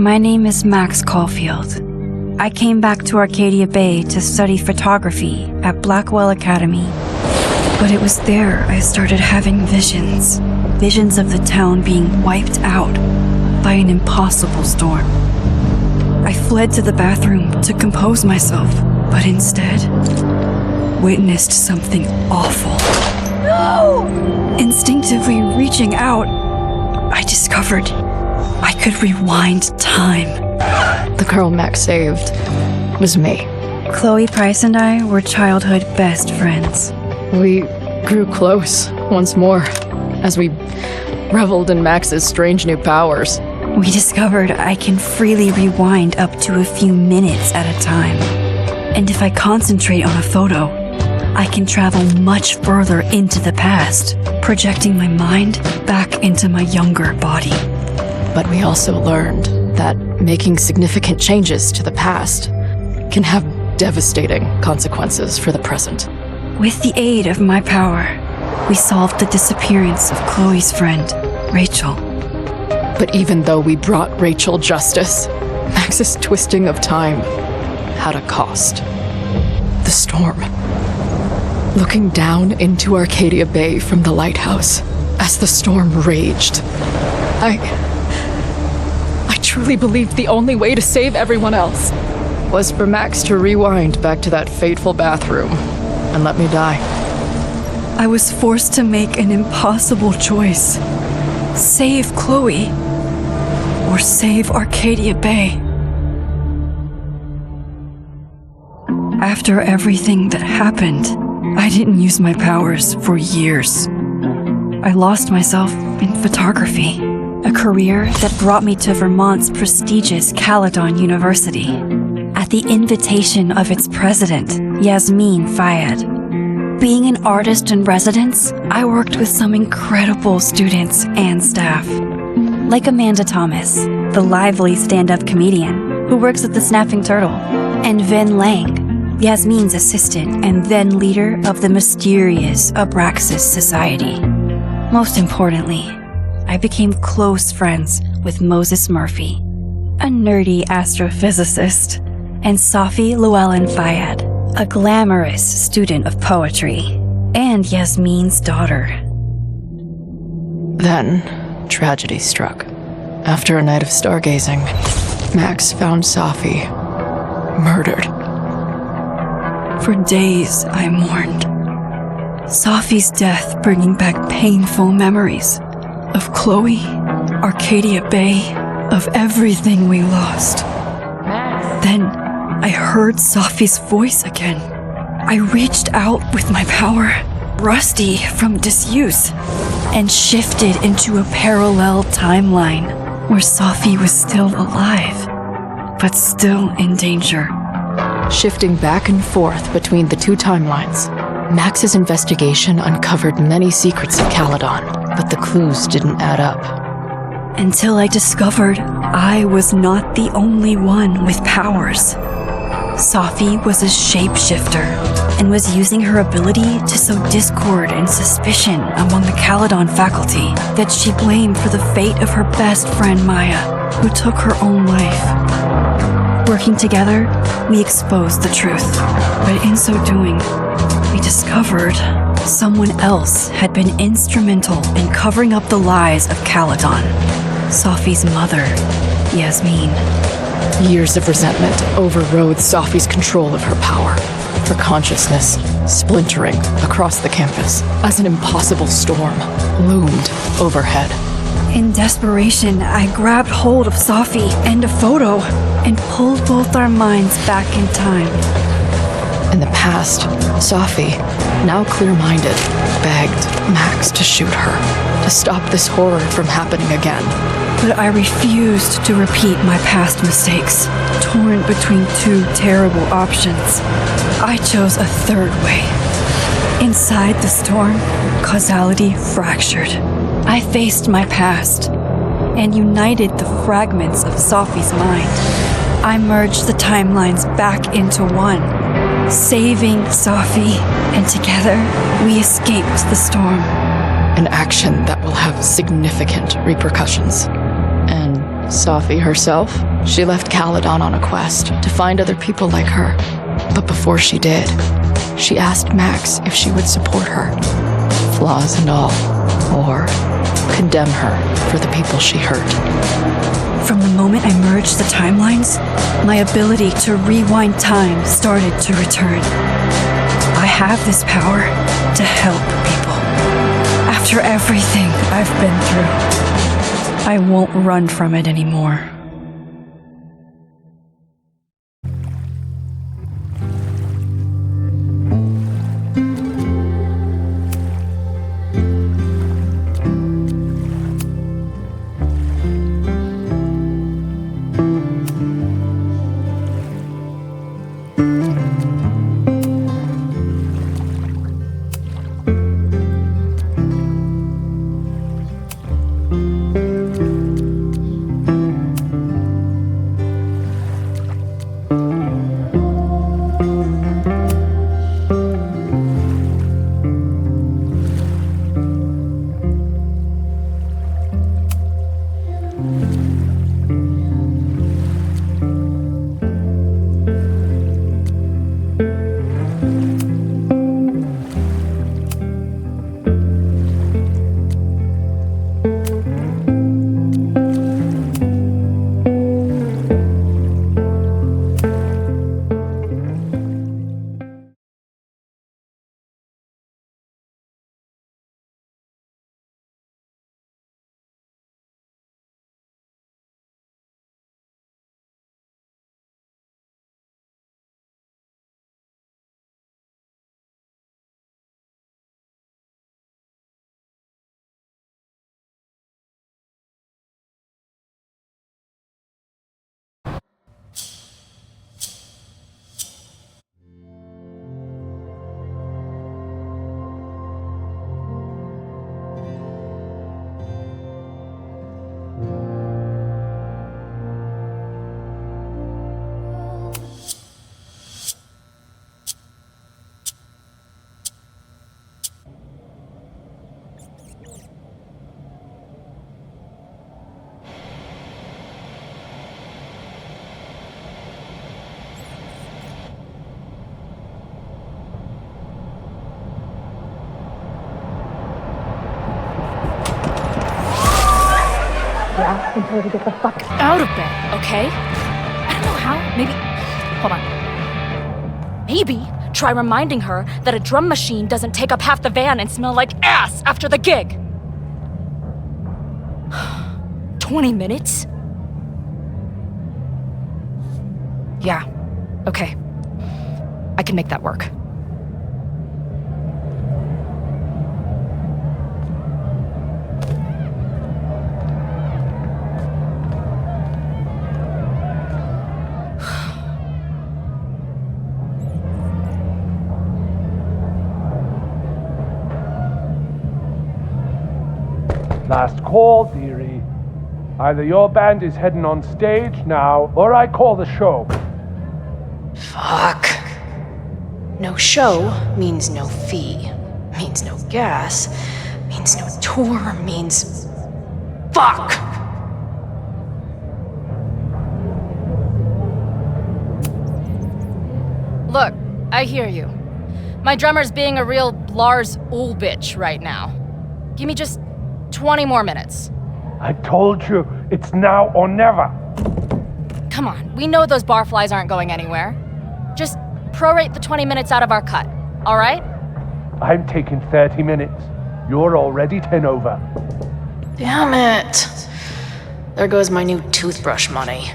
My name is Max Caulfield. I came back to Arcadia Bay to study photography at Blackwell Academy. But it was there I started having visions. Visions of the town being wiped out by an impossible storm. I fled to the bathroom to compose myself, but instead witnessed something awful. No! Instinctively reaching out, I discovered I could rewind time. The girl Max saved was me. Chloe Price and I were childhood best friends. We grew close once more as we reveled in Max's strange new powers. We discovered I can freely rewind up to a few minutes at a time. And if I concentrate on a photo, I can travel much further into the past, projecting my mind back into my younger body. But we also learned that making significant changes to the past can have devastating consequences for the present. With the aid of my power, we solved the disappearance of Chloe's friend, Rachel. But even though we brought Rachel justice, Max's twisting of time had a cost. The storm. Looking down into Arcadia Bay from the lighthouse as the storm raged, I truly believed the only way to save everyone else was for Max to rewind back to that fateful bathroom and let me die. I was forced to make an impossible choice. Save Chloe, or save Arcadia Bay. After everything that happened, I didn't use my powers for years. I lost myself in photography, a career that brought me to Vermont's prestigious Caledon University, at the invitation of its president, Yasmin Fayed. Being an artist in residence, I worked with some incredible students and staff, like Amanda Thomas, the lively stand-up comedian who works at the Snapping Turtle, and Vin Lang, Yasmin's assistant and then leader of the mysterious Abraxas Society. Most importantly, I became close friends with Moses Murphy, a nerdy astrophysicist, and Safi Llewellyn Fayed, a glamorous student of poetry, and Yasmin's daughter. Then, tragedy struck. After a night of stargazing, Max found Safi murdered. For days, I mourned. Safi's death bringing back painful memories of Chloe, Arcadia Bay, of everything we lost. Then, I heard Safi's voice again. I reached out with my power, rusty from disuse, and shifted into a parallel timeline where Safi was still alive, but still in danger. Shifting back and forth between the two timelines, Max's investigation uncovered many secrets of Caledon, but the clues didn't add up. Until I discovered I was not the only one with powers. Safi was a shapeshifter and was using her ability to sow discord and suspicion among the Caledon faculty that she blamed for the fate of her best friend Maya, who took her own life. Working together, we exposed the truth, but in so doing, we discovered someone else had been instrumental in covering up the lies of Caledon, Safi's mother, Yasmin. Years of resentment overrode Safi's control of her power, her consciousness splintering across the campus as an impossible storm loomed overhead. In desperation, I grabbed hold of Safi and a photo and pulled both our minds back in time. In the past, Safi, now clear-minded, begged Max to shoot her, to stop this horror from happening again. But I refused to repeat my past mistakes, torn between two terrible options. I chose a third way. Inside the storm, causality fractured. I faced my past and united the fragments of Safi's mind. I merged the timelines back into one, saving Safi, and together we escaped the storm. An action that will have significant repercussions. And Safi herself. She left Caledon on a quest to find other people like her. But before she did, she asked Max if she would support her, flaws and all, or condemn her for the people she hurt. From the moment I merged the timelines, my ability to rewind time started to return. I have this power to help people. After everything I've been through, I won't run from it anymore. And tell her to get the fuck out of bed, okay? I don't know how. Maybe. Hold on. Maybe try reminding her that a drum machine doesn't take up half the van and smell like ass after the gig. 20 minutes? Yeah. Okay. I can make that work. Last call, dearie. Either your band is heading on stage now, or I call the show. Fuck. No show means no fee, means no gas, means no tour, means... Fuck! Look, I hear you. My drummer's being a real Lars Ulrich bitch right now. Give me just 20 more minutes. I told you, it's now or never. Come on, we know those barflies aren't going anywhere. Just prorate the 20 minutes out of our cut, all right? I'm taking 30 minutes. You're already 10 over. Damn it. There goes my new toothbrush money.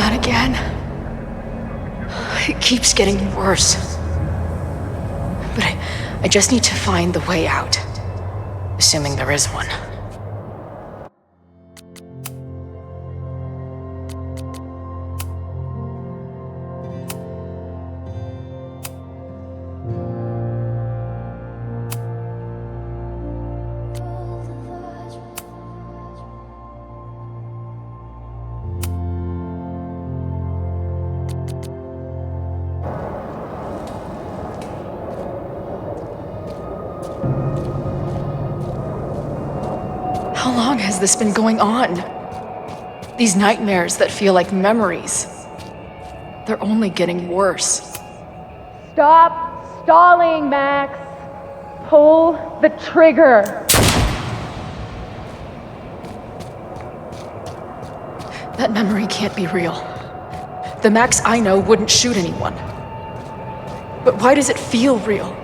Not again. It keeps getting worse. But I just need to find the way out. Assuming there is one. How long has this been going on? These nightmares that feel like memories. They're only getting worse. Stop stalling, Max. Pull the trigger. That memory can't be real. The Max I know wouldn't shoot anyone. But why does it feel real?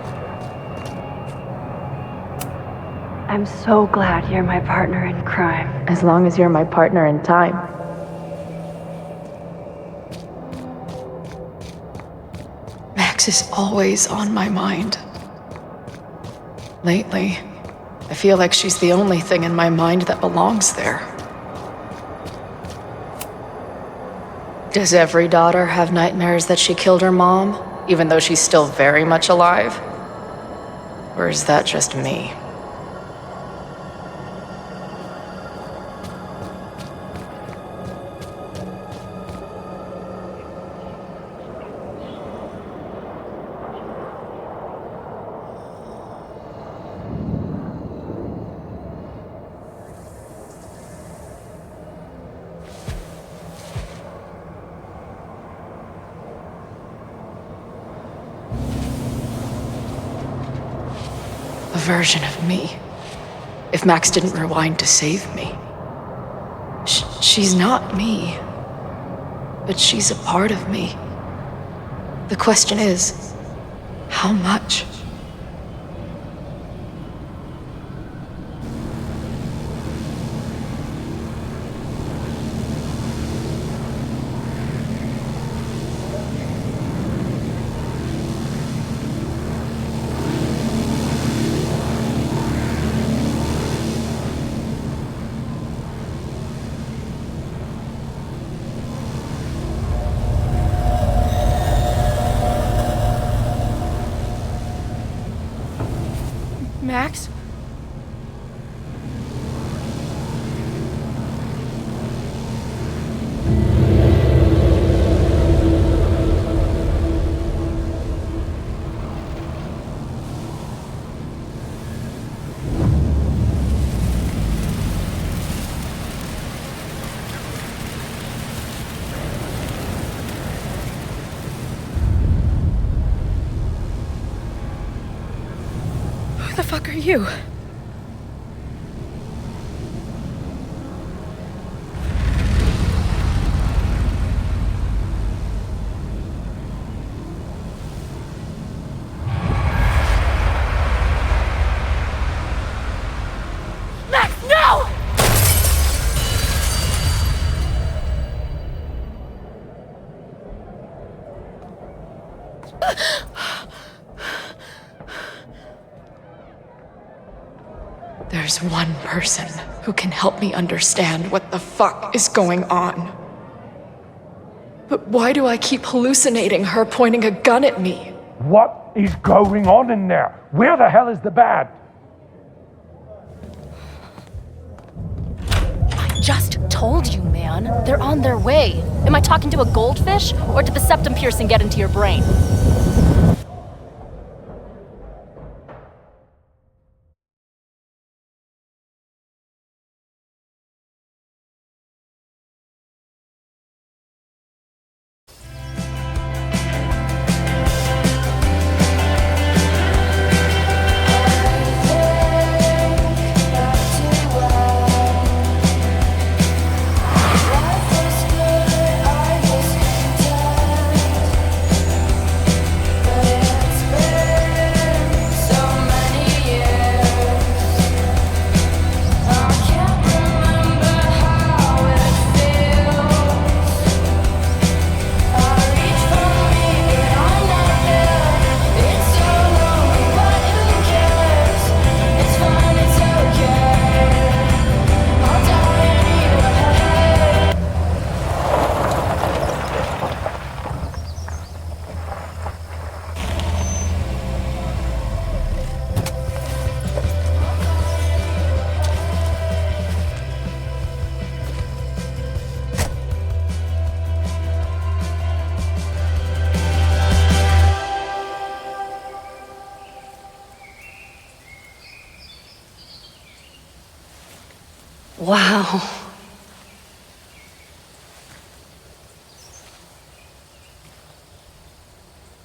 I'm so glad you're my partner in crime. As long as you're my partner in time. Max is always on my mind. Lately, I feel like she's the only thing in my mind that belongs there. Does every daughter have nightmares that she killed her mom, even though she's still very much alive? Or is that just me? A version of me. If Max didn't rewind to save me. She's not me. But she's a part of me. The question is, how much? Max? Who the fuck are you? Max, no! There's one person who can help me understand what the fuck is going on. But why do I keep hallucinating her pointing a gun at me? What is going on in there? Where the hell is the bad? I just told you, man. They're on their way. Am I talking to a goldfish, or did the septum piercing get into your brain?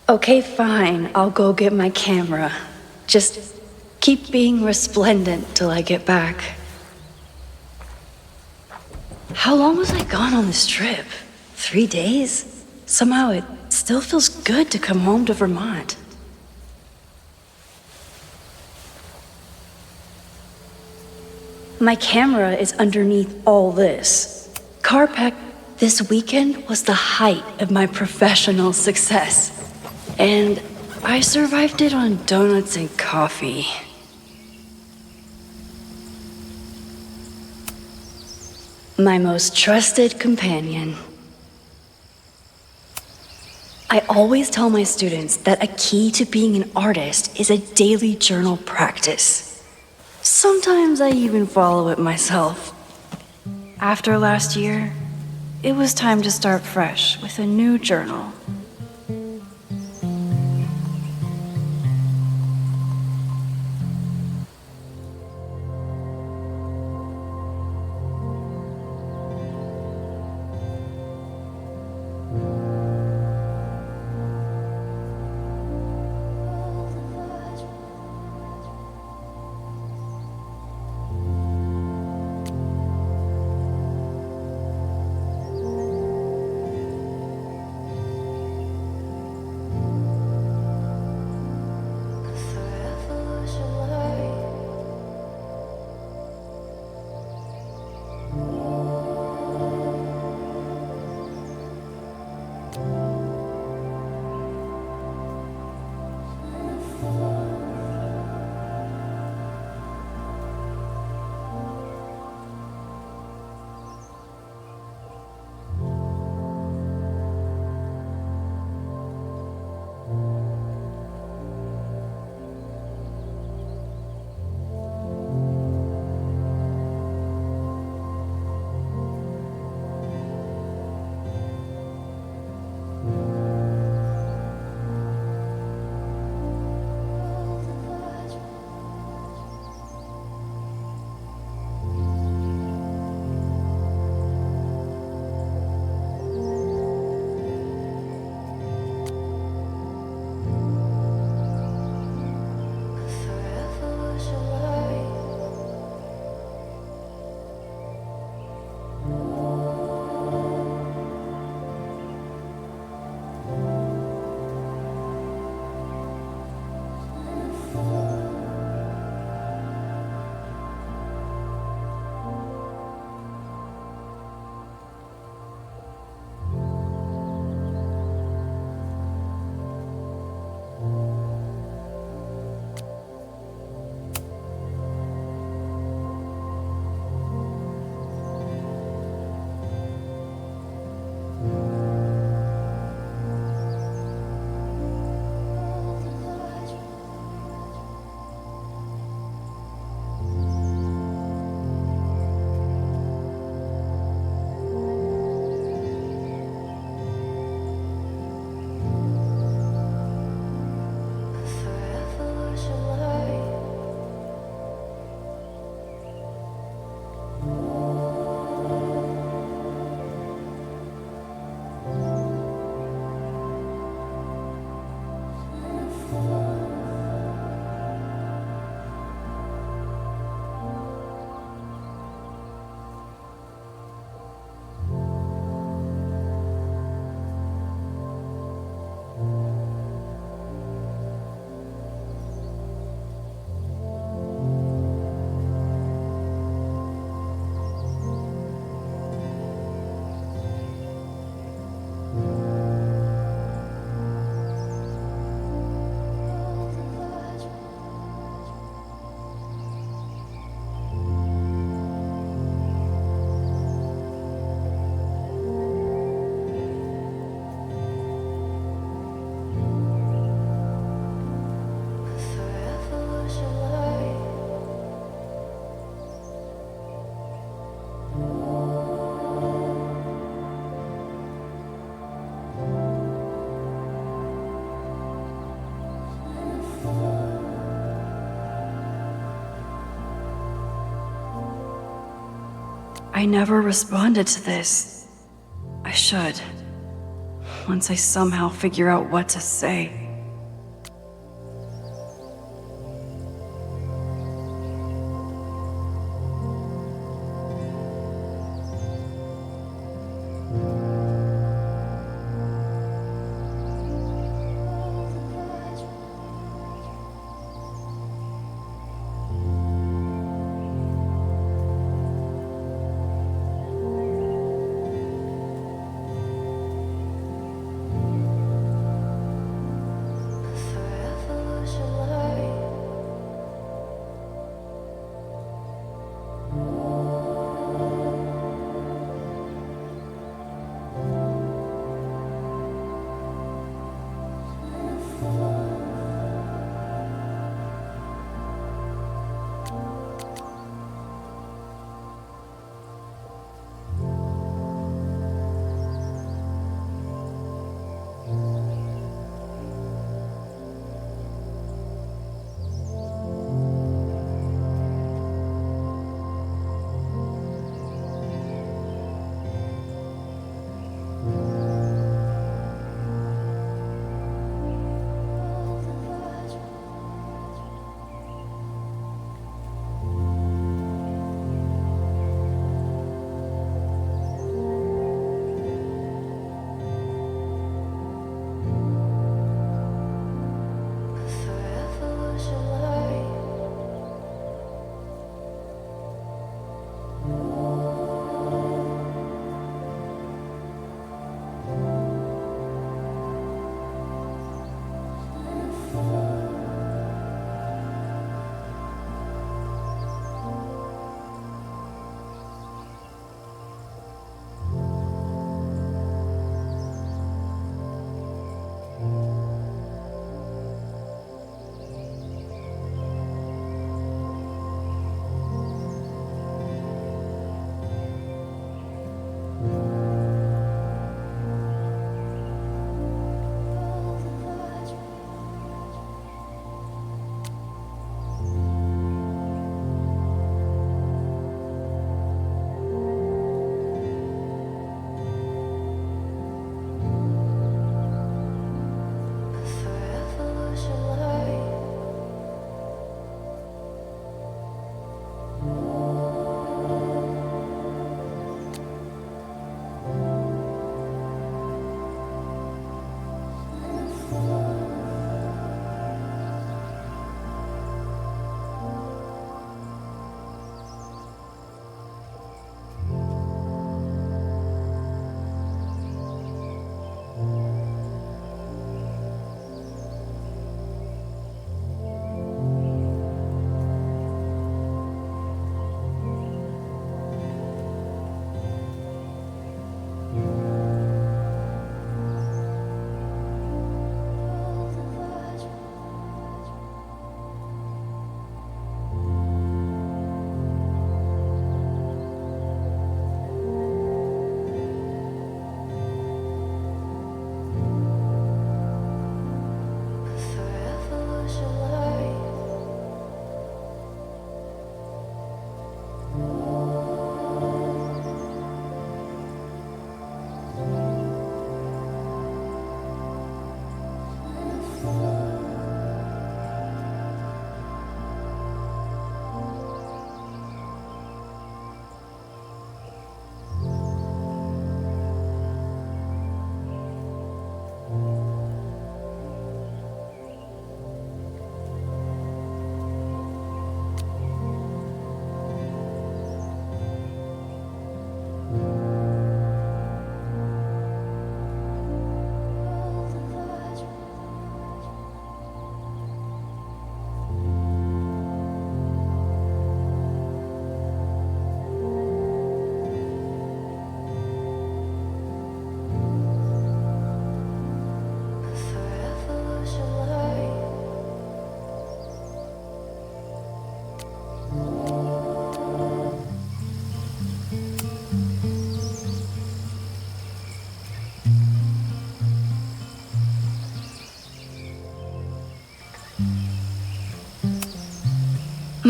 Okay, fine. I'll go get my camera. Just keep being resplendent till I get back. How long was I gone on this trip? 3 days? Somehow it still feels good to come home to Vermont. My camera is underneath all this. Carpack this weekend was the height of my professional success. And I survived it on donuts and coffee. My most trusted companion. I always tell my students that a key to being an artist is a daily journal practice. Sometimes I even follow it myself. After last year, it was time to start fresh with a new journal. I never responded to this. I should. Once I somehow figure out what to say.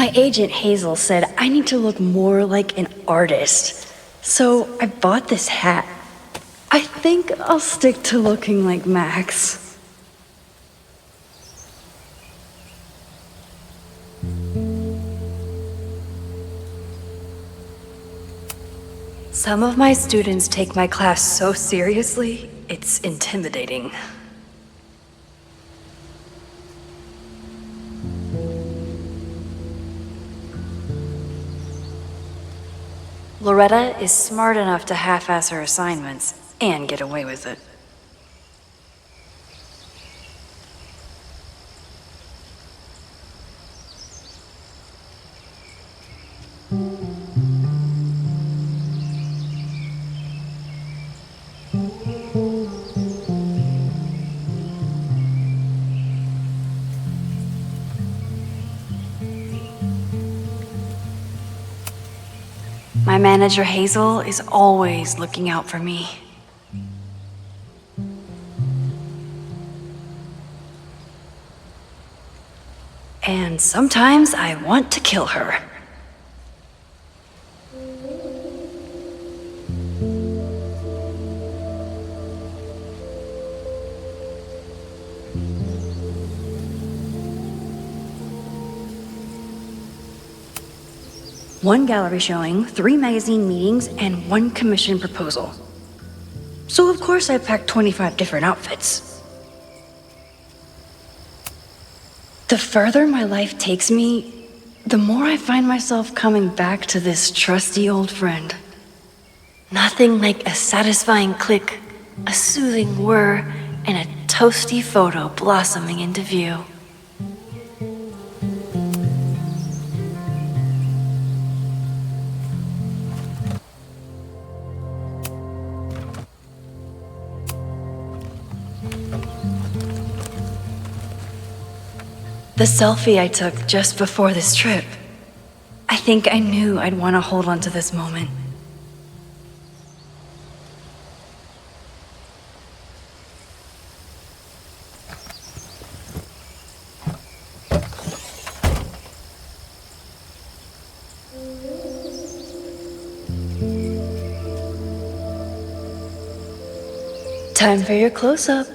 My agent Hazel said I need to look more like an artist. So I bought this hat. I think I'll stick to looking like Max. Some of my students take my class so seriously, it's intimidating. Loretta is smart enough to half-ass her assignments and get away with it. My manager Hazel is always looking out for me. And sometimes I want to kill her. One gallery showing, 3 magazine meetings, and 1 commission proposal. So of course I packed 25 different outfits. The further my life takes me, the more I find myself coming back to this trusty old friend. Nothing like a satisfying click, a soothing whir, and a toasty photo blossoming into view. The selfie I took just before this trip. I think I knew I'd want to hold on to this moment. Time for your close-up.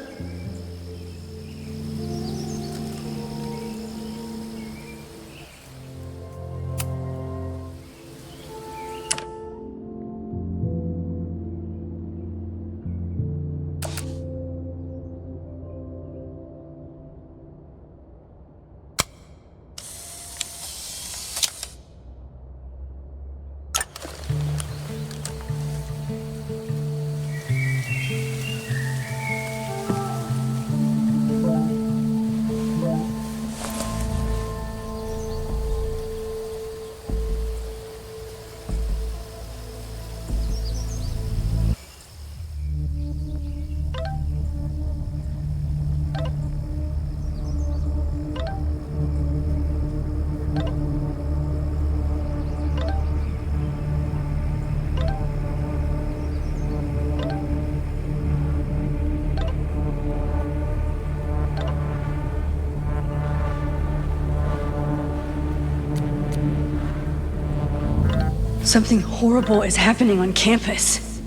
Something horrible is happening on campus.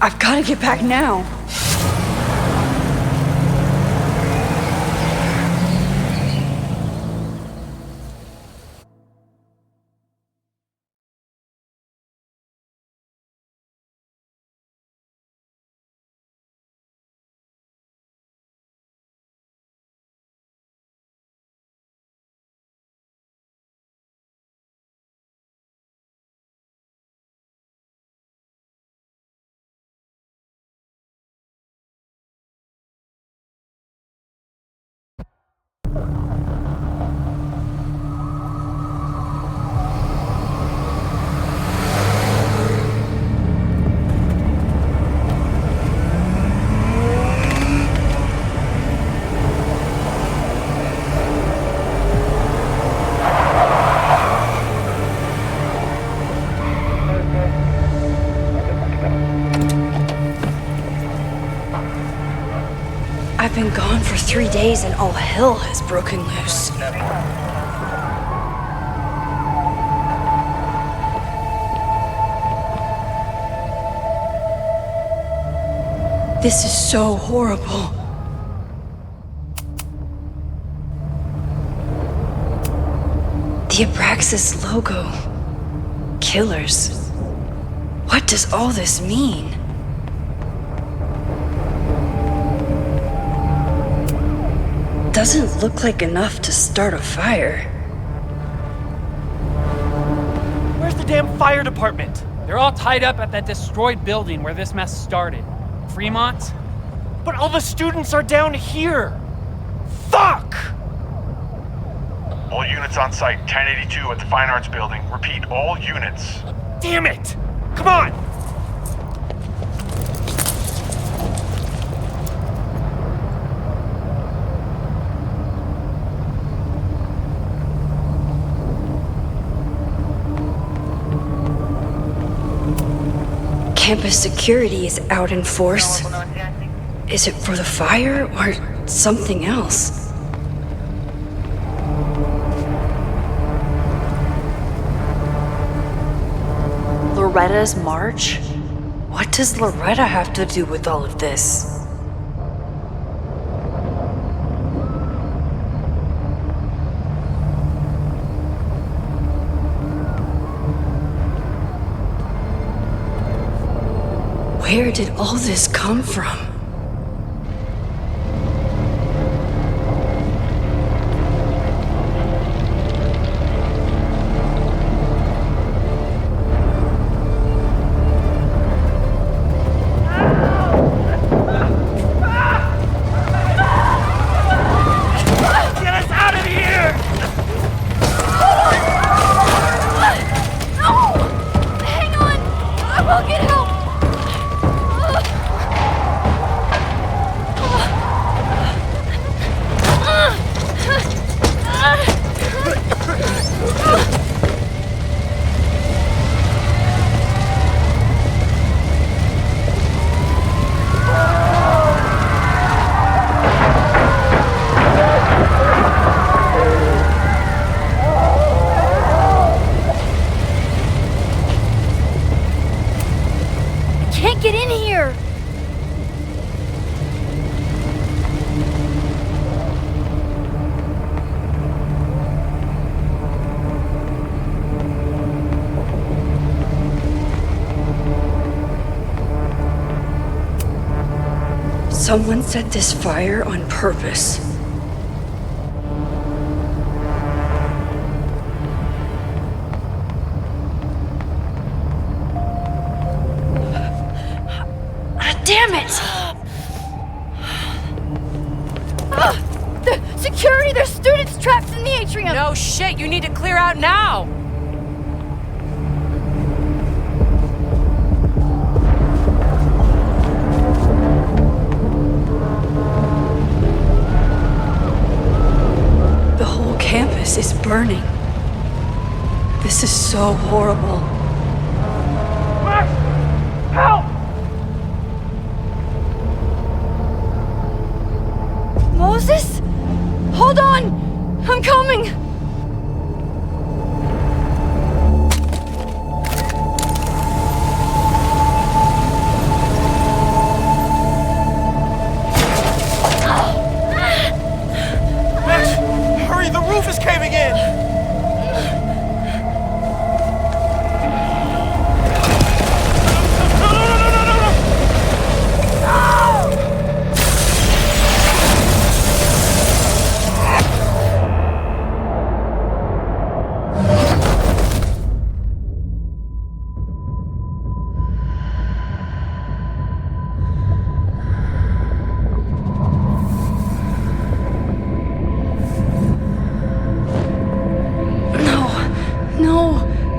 I've got to get back now. I've been gone for 3 days and all hell has broken loose. This is so horrible. The Abraxas logo. Killers. What does all this mean? Doesn't look like enough to start a fire. Where's the damn fire department? They're all tied up at that destroyed building where this mess started. Fremont? But all the students are down here! Fuck! All units on site, 1082 at the Fine Arts Building. Repeat, all units. Damn it! Come on! Campus security is out in force. Is it for the fire or something else? Loretta's march? What does Loretta have to do with all of this? Where did all this come from? Get us out of here! Hang on! I will get help! Can't get in here! Someone set this fire on purpose. Damn it! The security! There's students trapped in the atrium! No shit, you need to clear out now! The whole campus is burning. This is so horrible. Max! Help! Moses? Hold on! I'm coming! Max, hurry, the roof is caving in!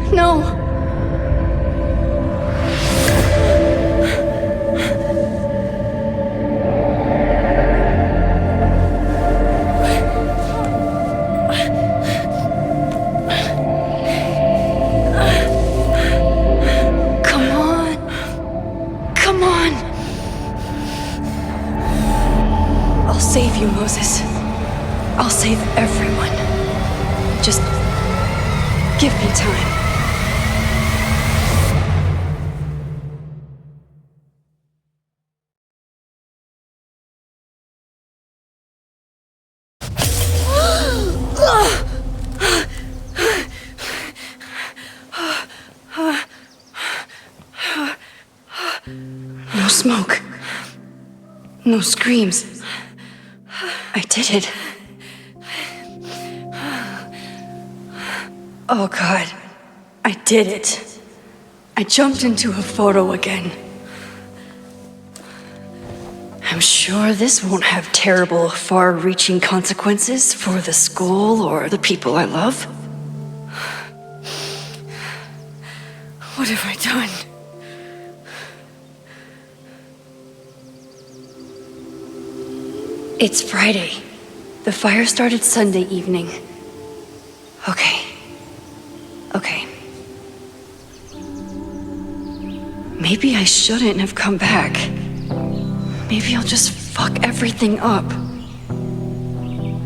No. Come on. I'll save you, Moses. I'll save everyone. Just give me time. No smoke. No screams. I did it. Oh God, I did it. I jumped into a photo again. I'm sure this won't have terrible, far-reaching consequences for the school or the people I love. What have I done? It's Friday. The fire started Sunday evening. Okay. Maybe I shouldn't have come back. Maybe I'll just fuck everything up.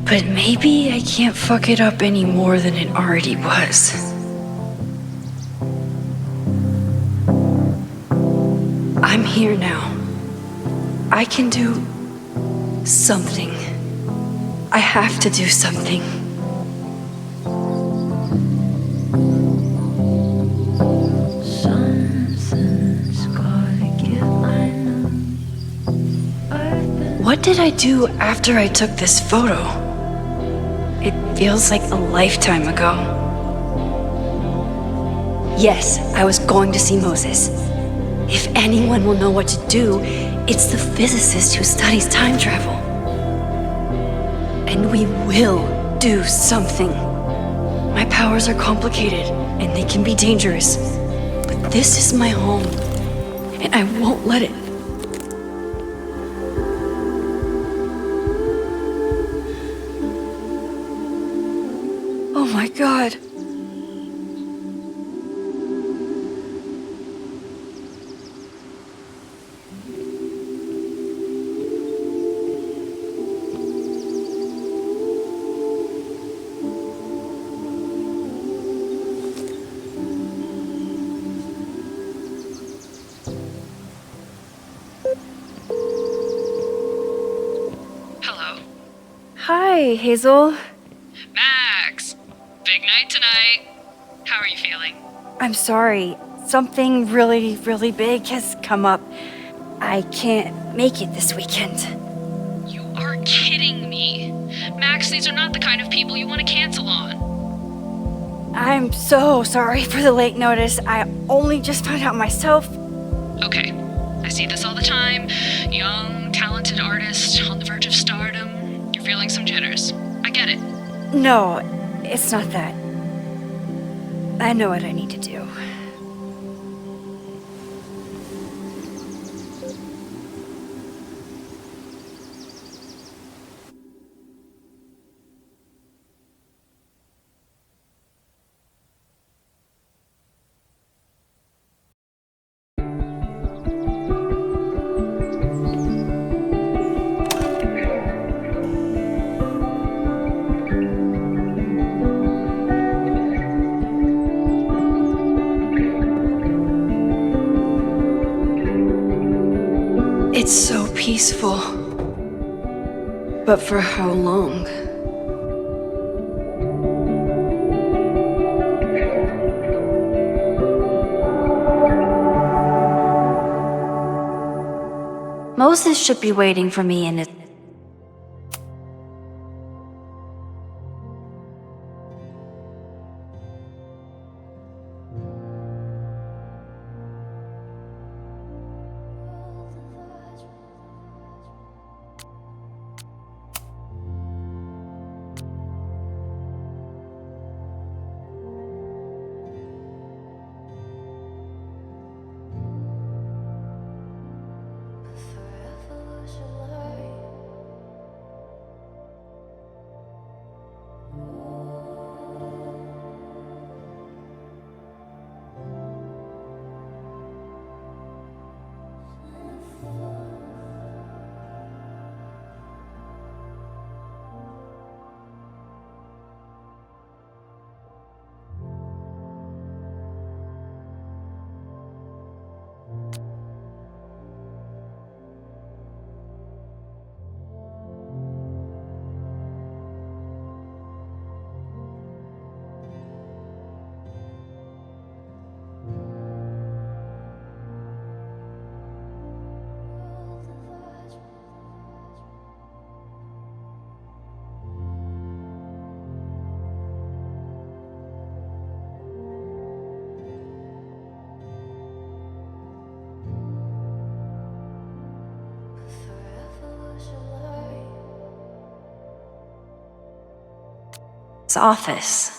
But maybe I can't fuck it up any more than it already was. I'm here now. I can do something. I have to do something. What did I do after I took this photo? It feels like a lifetime ago. Yes, I was going to see Moses. If anyone will know what to do, it's the physicist who studies time travel. And we will do something. My powers are complicated, and they can be dangerous. But this is my home, and I won't let it. Oh my God. Hello. Hi, Hazel. Max! Big night tonight. How are you feeling? I'm sorry. Something really, really big has come up. I can't make it this weekend. You are kidding me. Max, these are not the kind of people you want to cancel on. I'm so sorry for the late notice. I only just found out myself. Okay, I see this all the time. Young, talented artist on the verge of stardom. You're feeling some jitters. I get it. No, it's not that. I know what I need to do. It's so peaceful. But for how long? Moses should be waiting for me in his... Forever was a lie. office.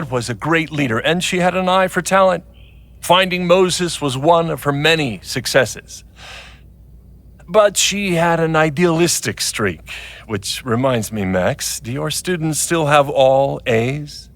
was a great leader, and she had an eye for talent. Finding Moses was one of her many successes. But she had an idealistic streak, which reminds me, Max, do your students still have all A's?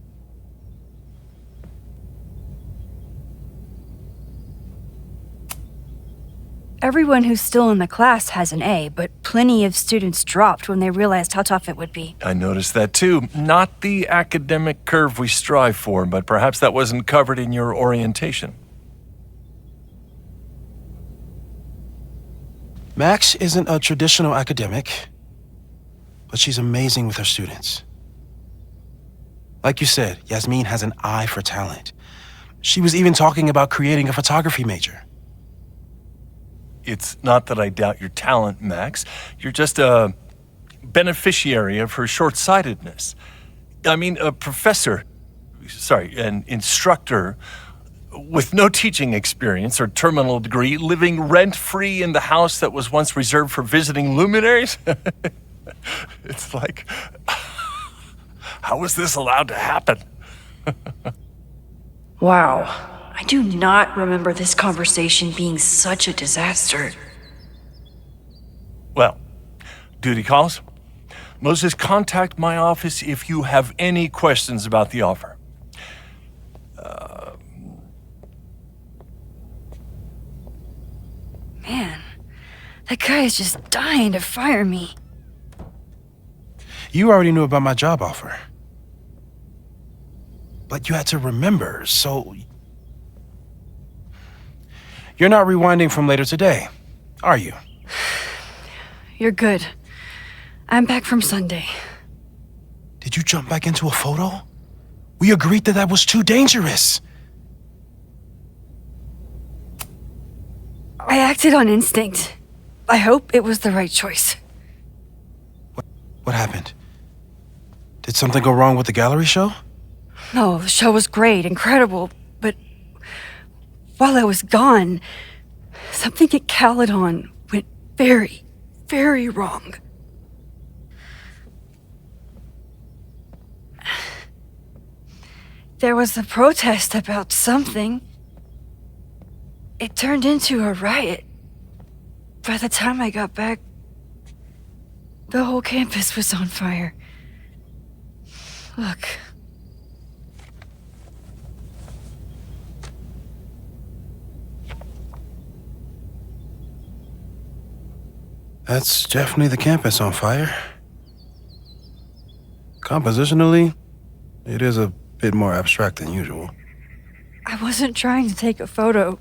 Everyone who's still in the class has an A, but plenty of students dropped when they realized how tough it would be. I noticed that too. Not the academic curve we strive for, but perhaps that wasn't covered in your orientation. Max isn't a traditional academic, but she's amazing with her students. Like you said, Yasmin has an eye for talent. She was even talking about creating a photography major. It's not that I doubt your talent, Max. You're just a beneficiary of her short-sightedness. I mean, an instructor with no teaching experience or terminal degree, living rent-free in the house that was once reserved for visiting luminaries? It's like, how was this allowed to happen? Wow. I do not remember this conversation being such a disaster. Well, duty calls. Moses, contact my office if you have any questions about the offer. Man, that guy is just dying to fire me. You already knew about my job offer. But you had to remember, so... You're not rewinding from later today, are you? You're good. I'm back from Sunday. Did you jump back into a photo? We agreed that that was too dangerous. I acted on instinct. I hope it was the right choice. What happened? Did something go wrong with the gallery show? No, the show was great, incredible, but while I was gone, something at Caledon went very, very wrong. There was a protest about something. It turned into a riot. By the time I got back, the whole campus was on fire. Look. That's definitely the campus on fire. Compositionally, it is a bit more abstract than usual. I wasn't trying to take a photo.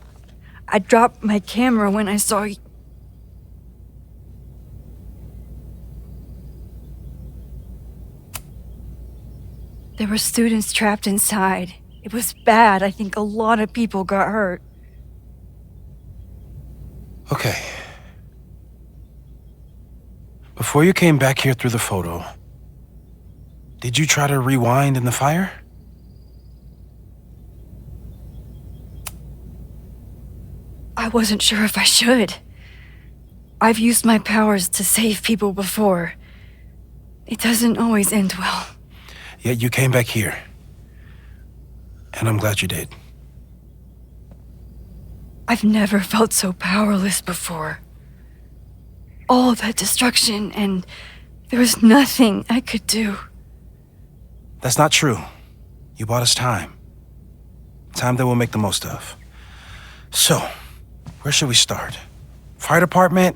I dropped my camera when I saw you. There were students trapped inside. It was bad. I think a lot of people got hurt. Okay. Before you came back here through the photo, did you try to rewind in the fire? I wasn't sure if I should. I've used my powers to save people before. It doesn't always end well. Yet you came back here. And I'm glad you did. I've never felt so powerless before. All that destruction, and there was nothing I could do. That's not true. You bought us time. Time that we'll make the most of. So, where should we start? Fire department?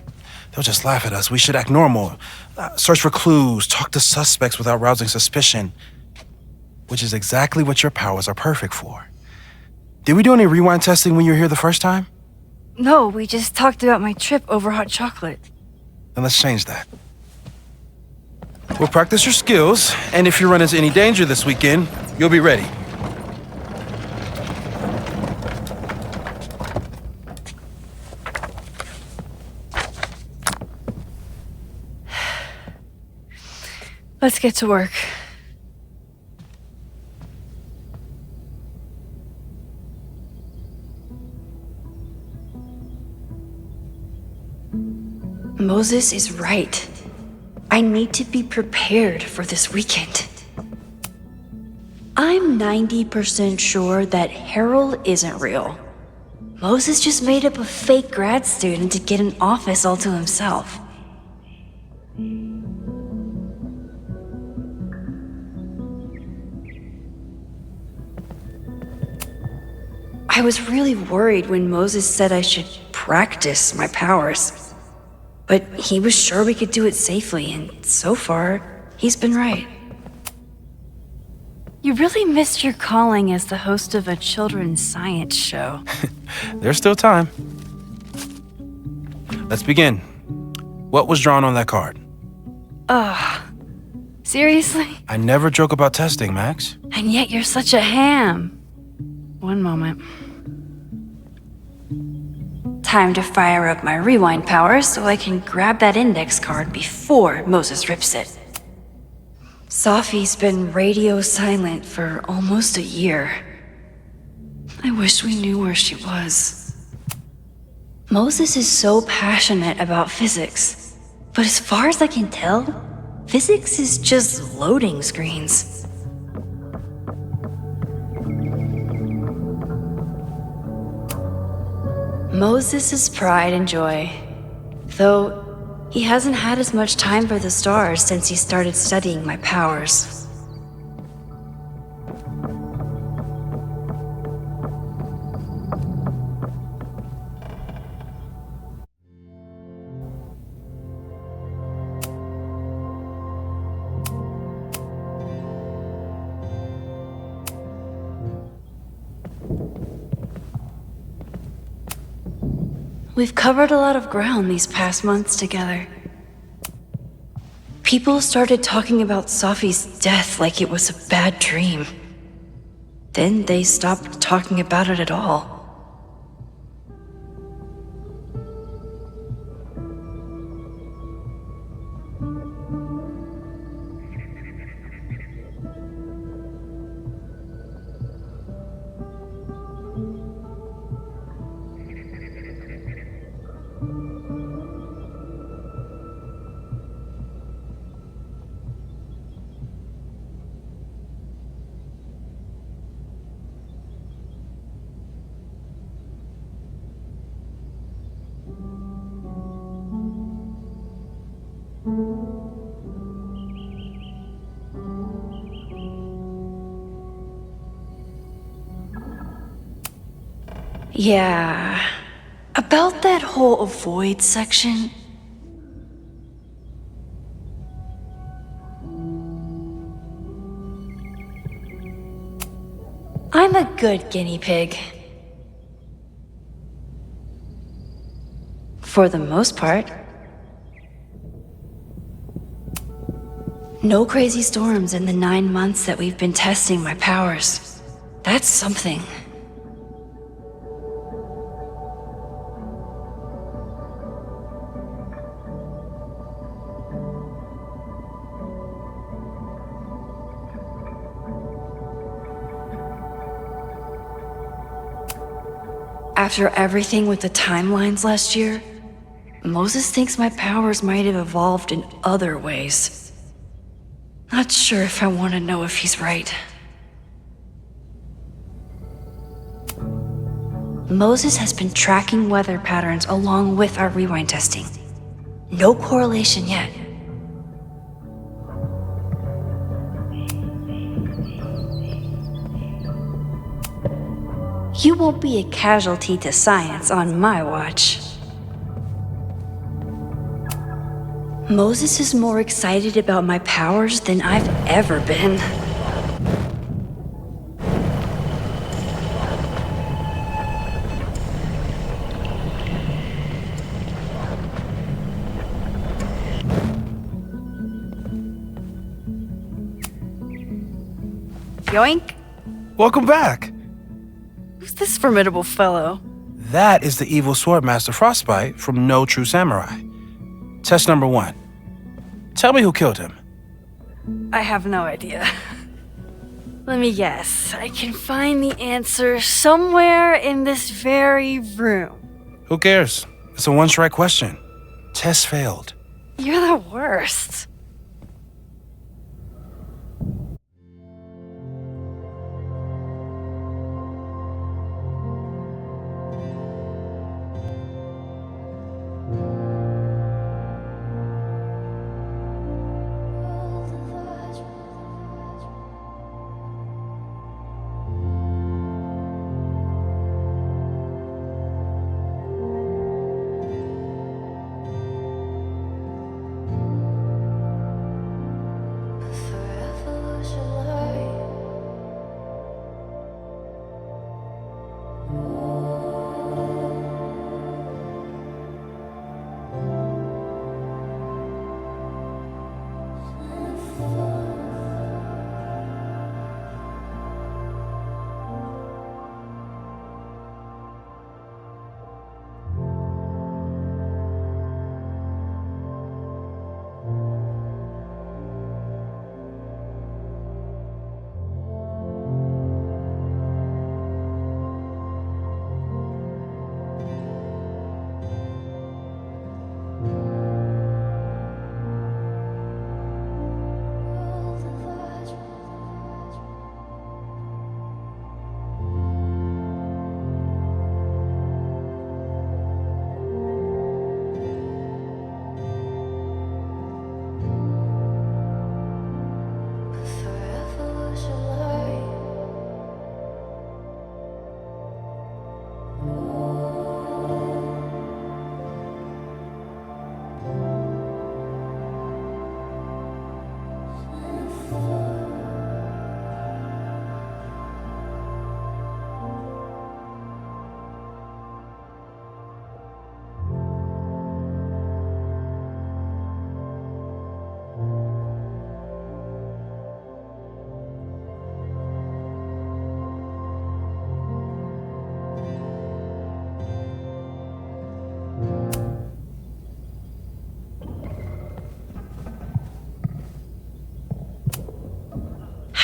They'll just laugh at us. We should act normal. Search for clues, talk to suspects without rousing suspicion. Which is exactly what your powers are perfect for. Did we do any rewind testing when you were here the first time? No, we just talked about my trip over hot chocolate. Then let's change that. We'll practice your skills, and if you run into any danger this weekend, you'll be ready. Let's get to work. Moses is right. I need to be prepared for this weekend. I'm 90% sure that Harold isn't real. Moses just made up a fake grad student to get an office all to himself. I was really worried when Moses said I should practice my powers. But he was sure we could do it safely, and so far, he's been right. You really missed your calling as the host of a children's science show. There's still time. Let's begin. What was drawn on that card? Ugh. Seriously? I never joke about testing, Max. And yet you're such a ham. One moment. Time to fire up my rewind powers so I can grab that index card before Moses rips it. Sophie's been radio silent for almost a year. I wish we knew where she was. Moses is so passionate about physics, but as far as I can tell, physics is just loading screens. Moses' pride and joy, though he hasn't had as much time for the stars since he started studying my powers. We've covered a lot of ground these past months together. People started talking about Sophie's death like it was a bad dream. Then they stopped talking about it at all. Yeah, about that whole avoid section. I'm a good guinea pig. For the most part. No crazy storms in the 9 months that we've been testing my powers. That's something. After everything with the timelines last year, Moses thinks my powers might have evolved in other ways. Not sure if I want to know if he's right. Moses has been tracking weather patterns along with our rewind testing. No correlation yet. You won't be a casualty to science on my watch. Moses is more excited about my powers than I've ever been. Yoink! Welcome back. Who's this formidable fellow? That is the evil Swordmaster Frostbite from No True Samurai. Test number 1. Tell me who killed him. I have no idea. Let me guess. I can find the answer somewhere in this very room. Who cares? It's a one-strike question. Test failed. You're the worst.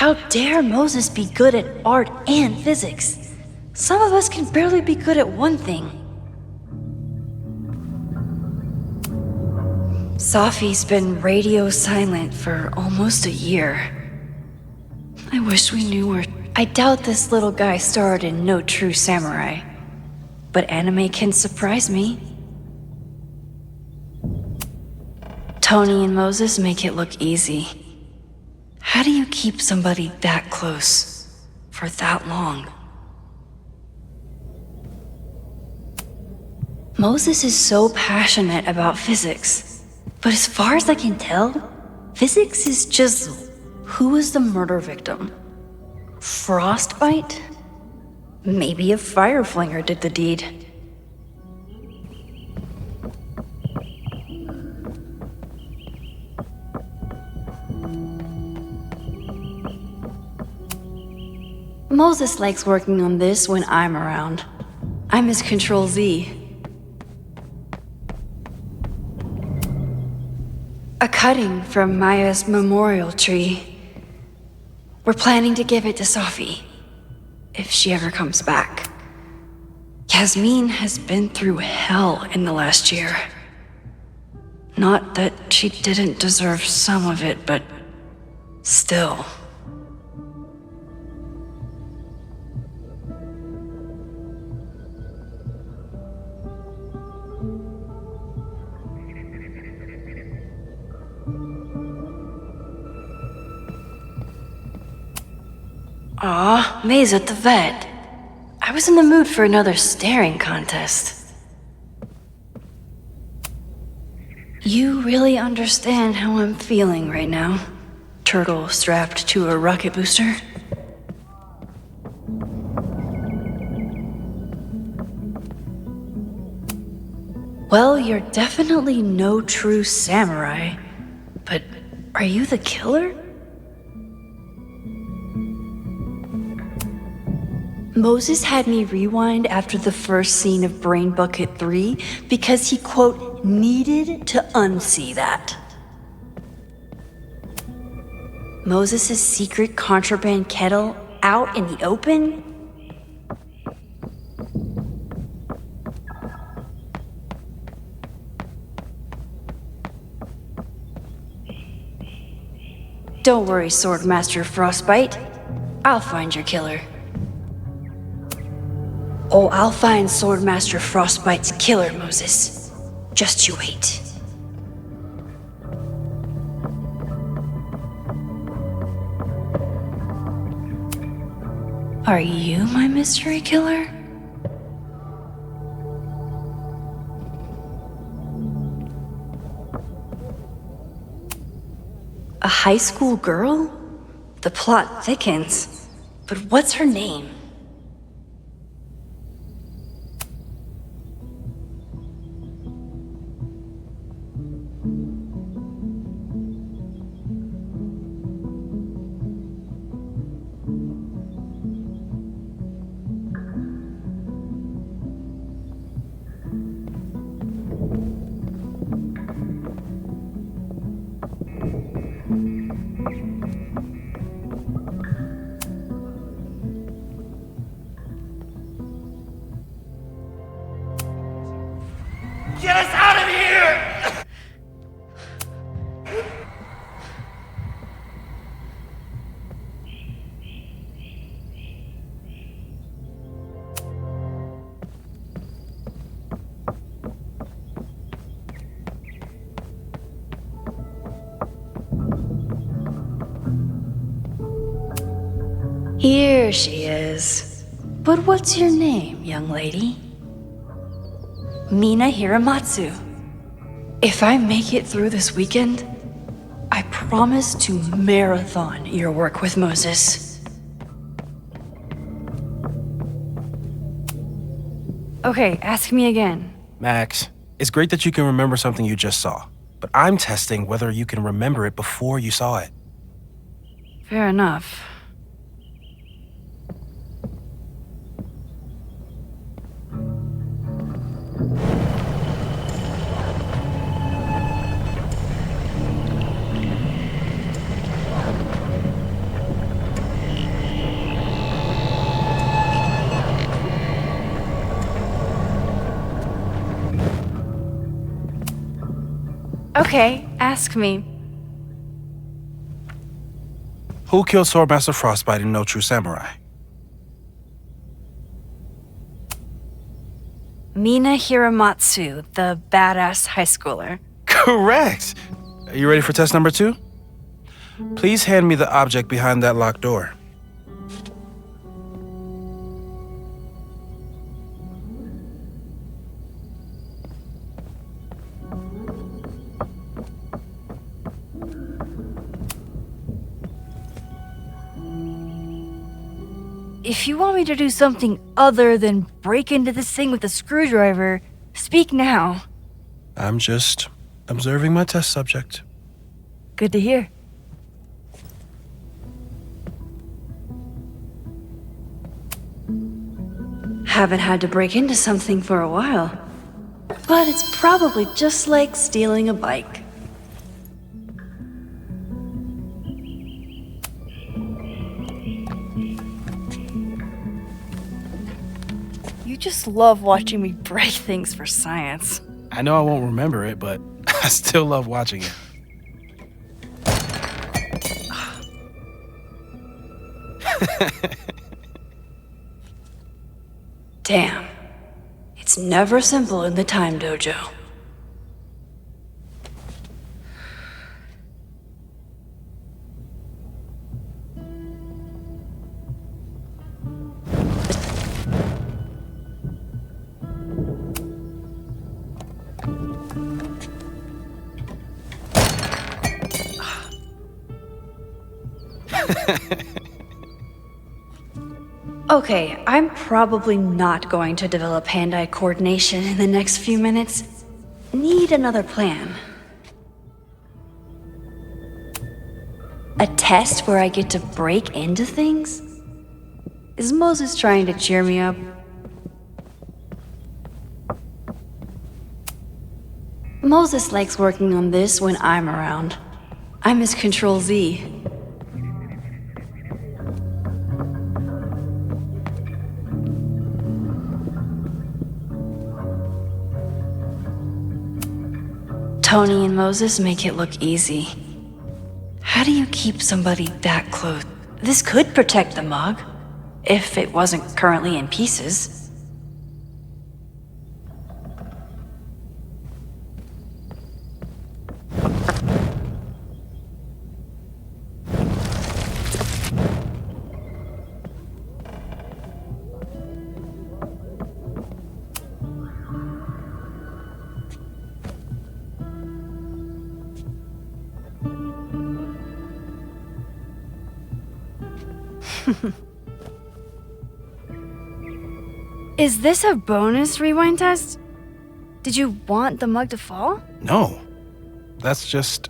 How dare Moses be good at art and physics? Some of us can barely be good at one thing. Safi's been radio silent for almost a year. I wish we knew her. I doubt this little guy starred in No True Samurai, but anime can surprise me. Tony and Moses make it look easy. How do you keep somebody that close for that long? Moses is so passionate about physics, but as far as I can tell, physics is just who was the murder victim? Frostbite? Maybe a fire flinger did the deed. Moses likes working on this when I'm around. I'm his Control Z. A cutting from Maya's memorial tree. We're planning to give it to Safi, if she ever comes back. Yasmin has been through hell in the last year. Not that she didn't deserve some of it, but still. Aw, May's at the vet. I was in the mood for another staring contest. You really understand how I'm feeling right now? Turtle strapped to a rocket booster? Well, you're definitely no true samurai. But are you the killer? Moses had me rewind after the first scene of Brain Bucket 3 because he, quote, needed to unsee that. Moses' secret contraband kettle out in the open? Don't worry, Swordmaster Frostbite. I'll find your killer. Oh, I'll find Swordmaster Frostbite's killer, Moses. Just you wait. Are you my mystery killer? A high school girl? The plot thickens. But what's her name? Get us out of here! Here she is. But what's your name, young lady? Mina Hiramatsu. If I make it through this weekend, I promise to marathon your work with Moses. Okay, ask me again. Max, it's great that you can remember something you just saw, but I'm testing whether you can remember it before you saw it. Fair enough. Okay, ask me. Who killed Swordmaster Frostbite in No True Samurai? Mina Hiramatsu, the badass high schooler. Correct! Are you ready for test number 2? Please hand me the object behind that locked door. If you want me to do something other than break into this thing with a screwdriver, speak now. I'm just observing my test subject. Good to hear. Haven't had to break into something for a while. But it's probably just like stealing a bike. You just love watching me break things for science. I know I won't remember it, but I still love watching it. Damn. It's never simple in the time dojo. Okay, I'm probably not going to develop hand-eye coordination in the next few minutes. Need another plan. A test where I get to break into things? Is Moses trying to cheer me up? Moses likes working on this when I'm around. I'm his Control-Z. Tony and Moses make it look easy. How do you keep somebody that close? This could protect the mug, if it wasn't currently in pieces. Is this a bonus rewind test? Did you want the mug to fall? No. That's just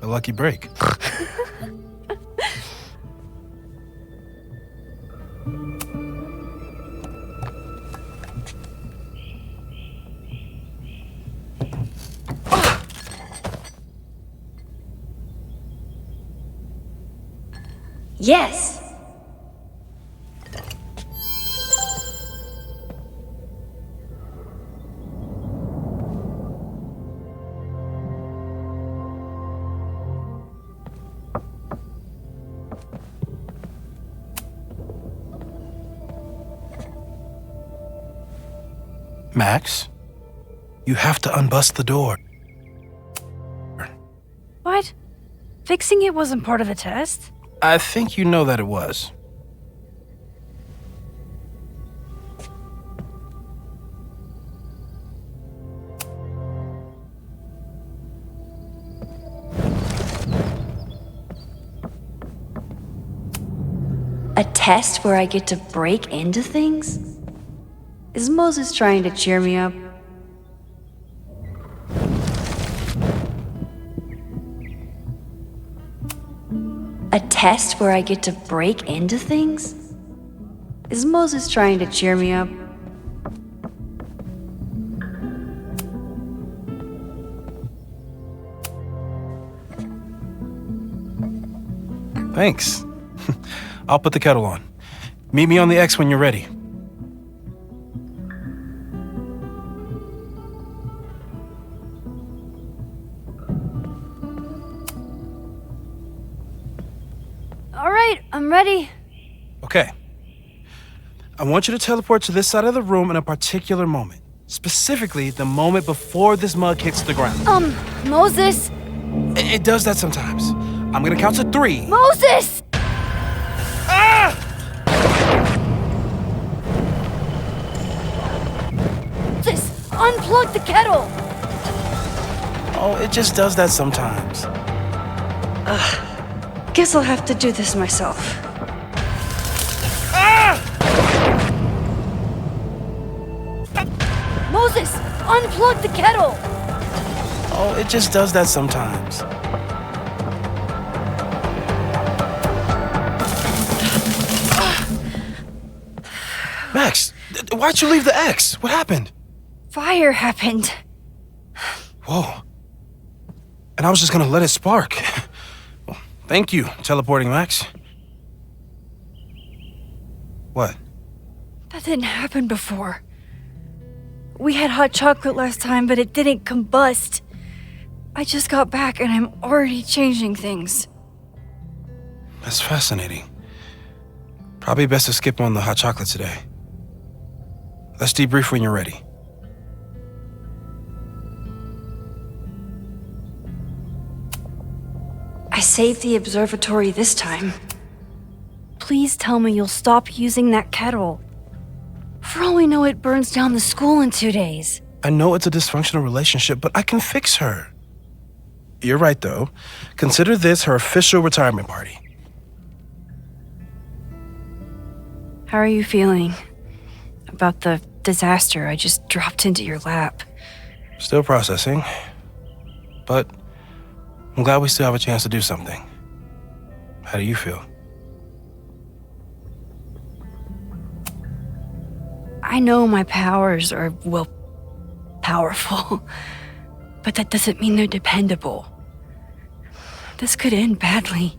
a lucky break. Yes! Max, you have to unbust the door. What? Fixing it wasn't part of the test? I think you know that it was. A test where I get to break into things? Is Moses trying to cheer me up? A test where I get to break into things? Is Moses trying to cheer me up? Thanks. I'll put the kettle on. Meet me on the X when you're ready. I'm ready. Okay. I want you to teleport to this side of the room in a particular moment. Specifically, the moment before this mug hits the ground. Moses! It does that sometimes. I'm gonna count to 3. Moses! Ah! Moses, unplug the kettle! Oh, it just does that sometimes. Guess I'll have to do this myself. Moses, unplug the kettle! Oh, it just does that sometimes. Max, why'd you leave the X? What happened? Fire happened. Whoa. And I was just gonna let it spark. Well, thank you, teleporting Max. What? That didn't happen before. We had hot chocolate last time, but it didn't combust. I just got back and I'm already changing things. That's fascinating. Probably best to skip on the hot chocolate today. Let's debrief when you're ready. I saved the observatory this time. Please tell me you'll stop using that kettle. For all we know, it burns down the school in 2 days. I know it's a dysfunctional relationship, but I can fix her. You're right, though. Consider this her official retirement party. How are you feeling about the disaster I just dropped into your lap? Still processing. But I'm glad we still have a chance to do something. How do you feel? I know my powers are, well, powerful. But that doesn't mean they're dependable. This could end badly.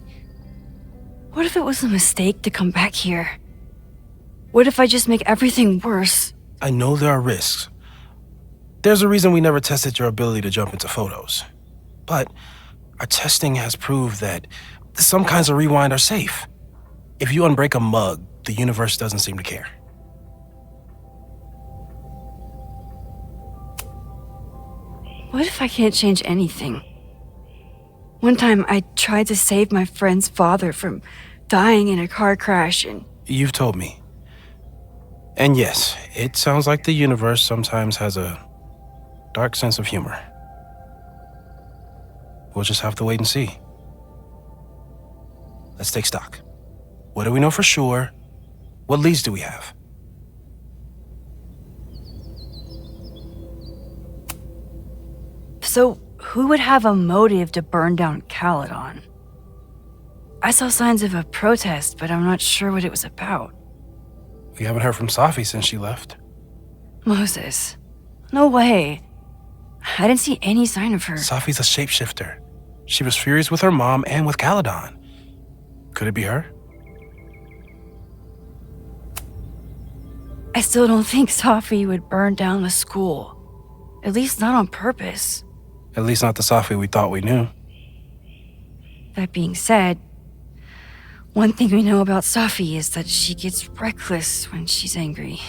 What if it was a mistake to come back here? What if I just make everything worse? I know there are risks. There's a reason we never tested your ability to jump into photos. But our testing has proved that some kinds of rewind are safe. If you unbreak a mug, the universe doesn't seem to care. What if I can't change anything? One time I tried to save my friend's father from dying in a car crash and... You've told me. And yes, it sounds like the universe sometimes has a dark sense of humor. We'll just have to wait and see. Let's take stock. What do we know for sure? What leads do we have? So, who would have a motive to burn down Caledon? I saw signs of a protest, but I'm not sure what it was about. We haven't heard from Safi since she left. Moses. No way. I didn't see any sign of her. Safi's a shapeshifter. She was furious with her mom and with Caledon. Could it be her? I still don't think Safi would burn down the school. At least not on purpose. At least not the Safi we thought we knew. That being said, one thing we know about Safi is that she gets reckless when she's angry.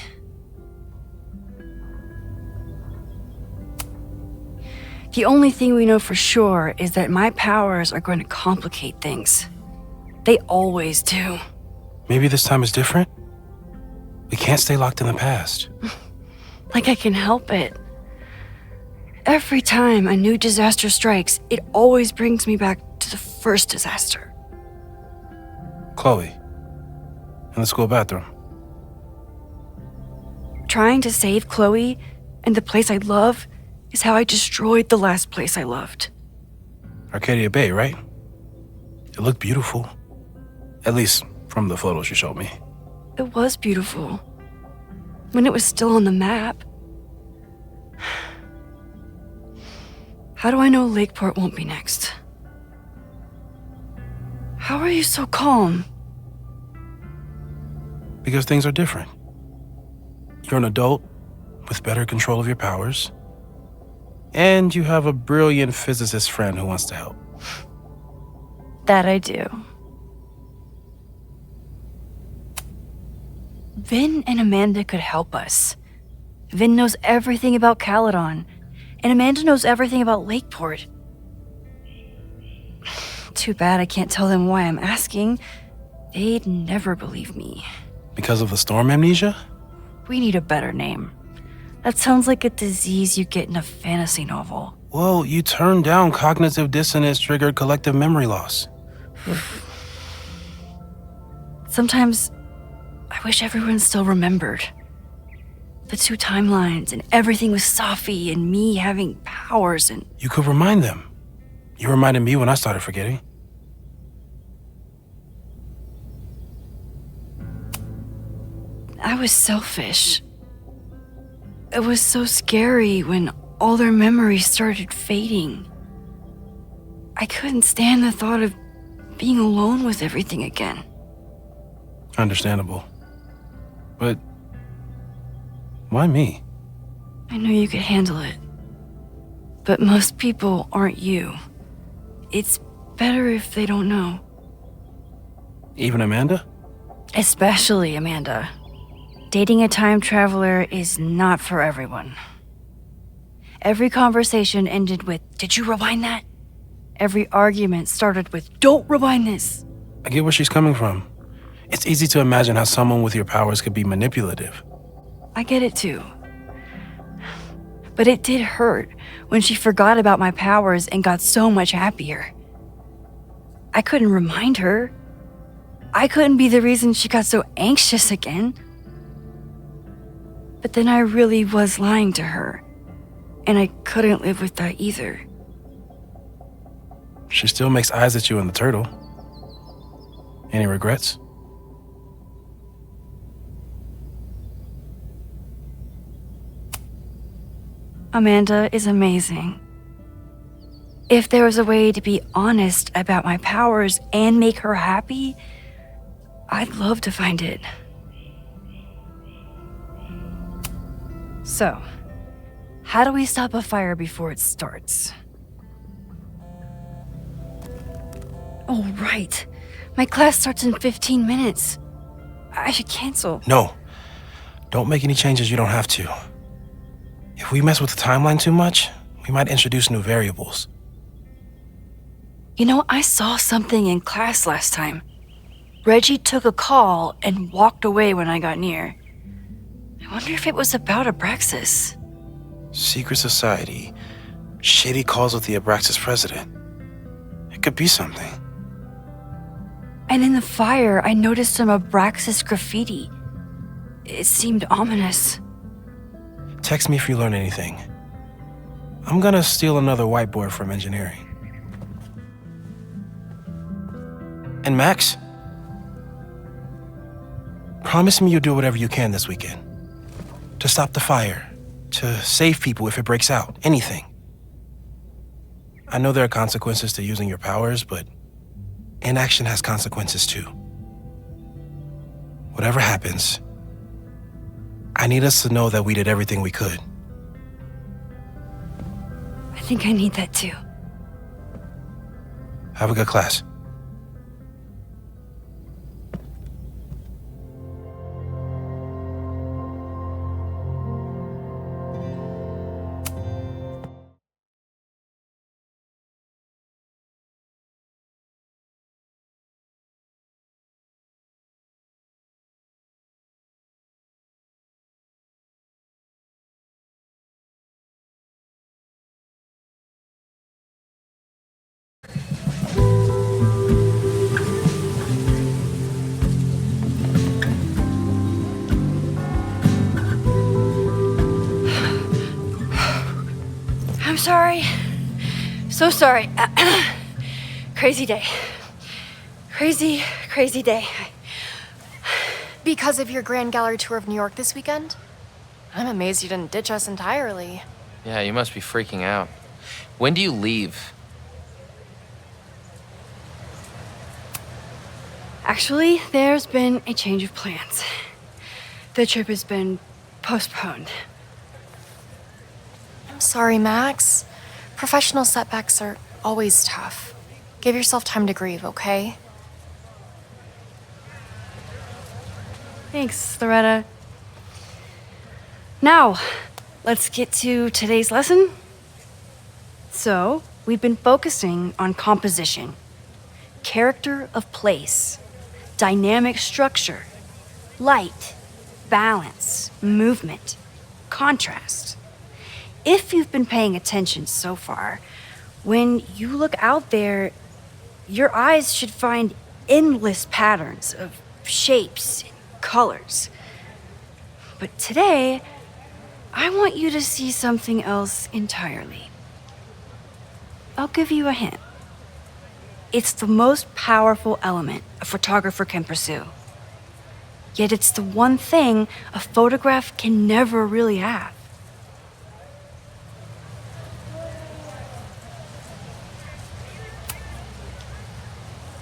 The only thing we know for sure is that my powers are going to complicate things. They always do. Maybe this time is different? We can't stay locked in the past. Like I can help it. Every time a new disaster strikes, it always brings me back to the first disaster. Chloe, in the school bathroom. Trying to save Chloe and the place I love is how I destroyed the last place I loved. Arcadia Bay, right? It looked beautiful. At least from the photos you showed me. It was beautiful. When it was still on the map. How do I know Lakeport won't be next? How are you so calm? Because things are different. You're an adult with better control of your powers. And you have a brilliant physicist friend who wants to help. That I do. Vin and Amanda could help us. Vin knows everything about Caledon, and Amanda knows everything about Lakeport. Too bad I can't tell them why I'm asking. They'd never believe me. Because of the storm amnesia? We need a better name. That sounds like a disease you get in a fantasy novel. Well, you turned down cognitive dissonance triggered collective memory loss. Sometimes I wish everyone still remembered. The two timelines and everything with Safi and me having powers and... You could remind them. You reminded me when I started forgetting. I was selfish. It was so scary when all their memories started fading. I couldn't stand the thought of being alone with everything again. Understandable. But why me? I knew you could handle it. But most people aren't you. It's better if they don't know. Even Amanda? Especially Amanda. Dating a time traveler is not for everyone. Every conversation ended with, "Did you rewind that?" Every argument started with, "Don't rewind this." I get where she's coming from. It's easy to imagine how someone with your powers could be manipulative. I get it too. But it did hurt when she forgot about my powers and got so much happier. I couldn't remind her. I couldn't be the reason she got so anxious again. But then I really was lying to her, and I couldn't live with that either. She still makes eyes at you and the turtle. Any regrets? Amanda is amazing. If there was a way to be honest about my powers and make her happy, I'd love to find it. So, how do we stop a fire before it starts? Oh, right. My class starts in 15 minutes. I should cancel. No. Don't make any changes you don't have to. If we mess with the timeline too much, we might introduce new variables. You know, I saw something in class last time. Reggie took a call and walked away when I got near. I wonder if it was about Abraxas. Secret society. Shady calls with the Abraxas president. It could be something. And in the fire, I noticed some Abraxas graffiti. It seemed ominous. Text me if you learn anything. I'm gonna steal another whiteboard from engineering. And Max? Promise me you'll do whatever you can this weekend. To stop the fire. To save people if it breaks out. Anything. I know there are consequences to using your powers, but inaction has consequences too. Whatever happens, I need us to know that we did everything we could. I think I need that too. Have a good class. I'm sorry. So sorry. Crazy day. Crazy day. Because of your Grand Gallery tour of New York this weekend? I'm amazed you didn't ditch us entirely. Yeah, you must be freaking out. When do you leave? Actually, there's been a change of plans. The trip has been postponed. I'm sorry, Max. Professional setbacks are always tough. Give yourself time to grieve, okay? Thanks, Loretta. Now, let's get to today's lesson. So, we've been focusing on composition, character of place, dynamic structure, light, balance, movement, contrast. If you've been paying attention so far, when you look out there, your eyes should find endless patterns of shapes and colors. But today, I want you to see something else entirely. I'll give you a hint. It's the most powerful element a photographer can pursue. Yet it's the one thing a photograph can never really have.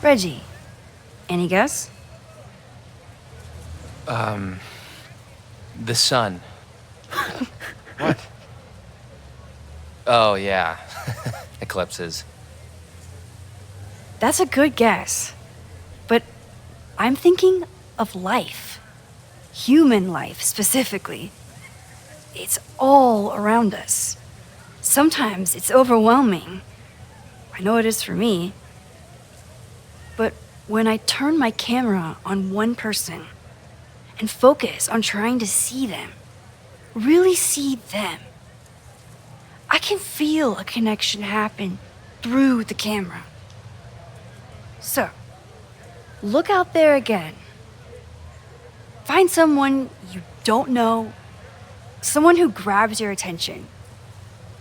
Reggie, any guess? The sun. What? Oh, yeah. Eclipses. That's a good guess. But I'm thinking of life. Human life, specifically. It's all around us. Sometimes it's overwhelming. I know it is for me. But when I turn my camera on one person and focus on trying to see them, really see them, I can feel a connection happen through the camera. So, look out there again. Find someone you don't know, someone who grabs your attention,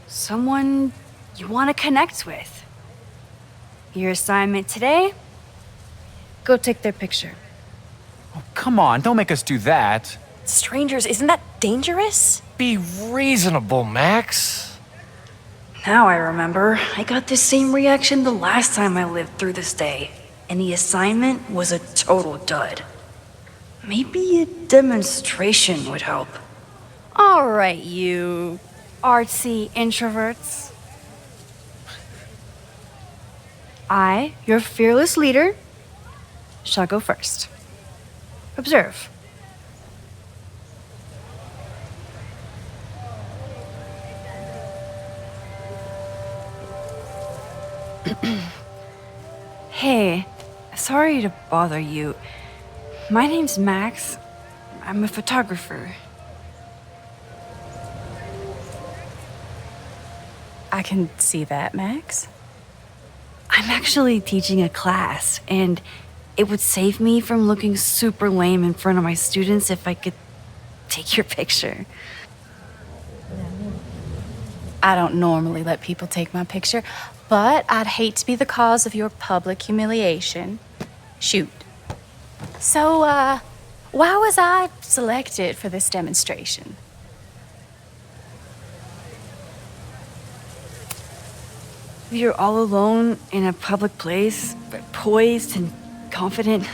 someone you want to connect with. Your assignment today? Go take their picture. Oh, come on, don't make us do that. Strangers, isn't that dangerous? Be reasonable, Max. Now I remember, I got the same reaction the last time I lived through this day, and the assignment was a total dud. Maybe a demonstration would help. All right, you artsy introverts. I, your fearless leader, shall go first. Observe. Hey, sorry to bother you. My name's Max. I'm a photographer. I can see that, Max. I'm actually teaching a class, and it would save me from looking super lame in front of my students if I could take your picture. I don't normally let people take my picture, but I'd hate to be the cause of your public humiliation. Shoot. So, why was I selected for this demonstration? You're all alone in a public place, but poised and confident.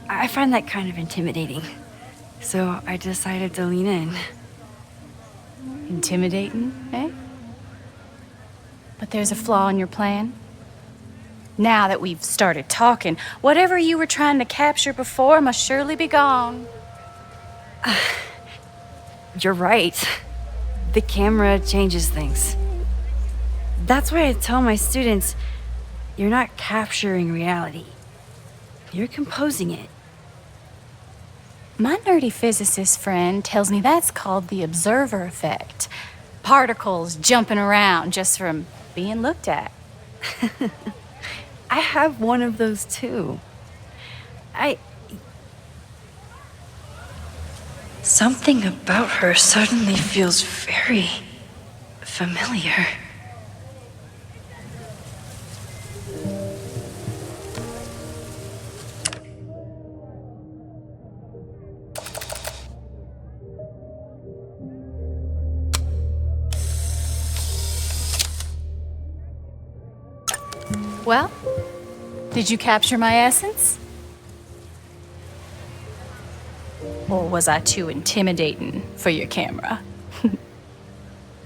I find that kind of intimidating. So I decided to lean in. Intimidating, eh? But there's a flaw in your plan. Now that we've started talking, whatever you were trying to capture before must surely be gone. You're right. The camera changes things. That's why I tell my students, you're not capturing reality. You're composing it. My nerdy physicist friend tells me that's called the observer effect. Particles jumping around just from being looked at. I have one of those too. Something about her suddenly feels very familiar. Well, did you capture my essence? Or was I too intimidating for your camera?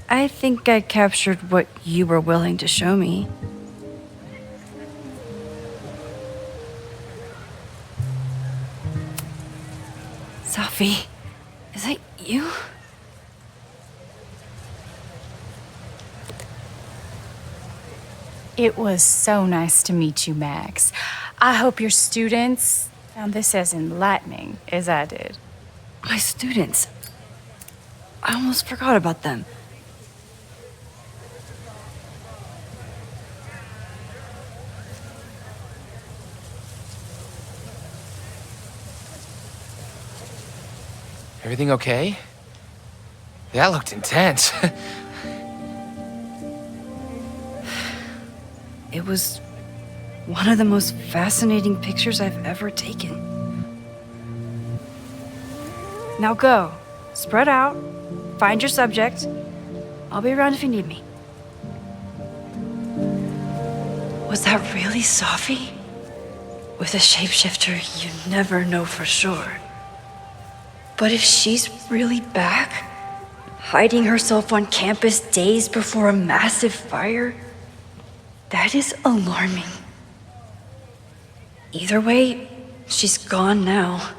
I think I captured what you were willing to show me. Sophie, is that you? It was so nice to meet you, Max. I hope your students found this as enlightening as I did. My students. I almost forgot about them. Everything okay? That looked intense. It was one of the most fascinating pictures I've ever taken. Now go. Spread out. Find your subject. I'll be around if you need me. Was that really Sophie? With a shapeshifter, you never know for sure. But if she's really back, hiding herself on campus days before a massive fire, that is alarming. Either way, she's gone now.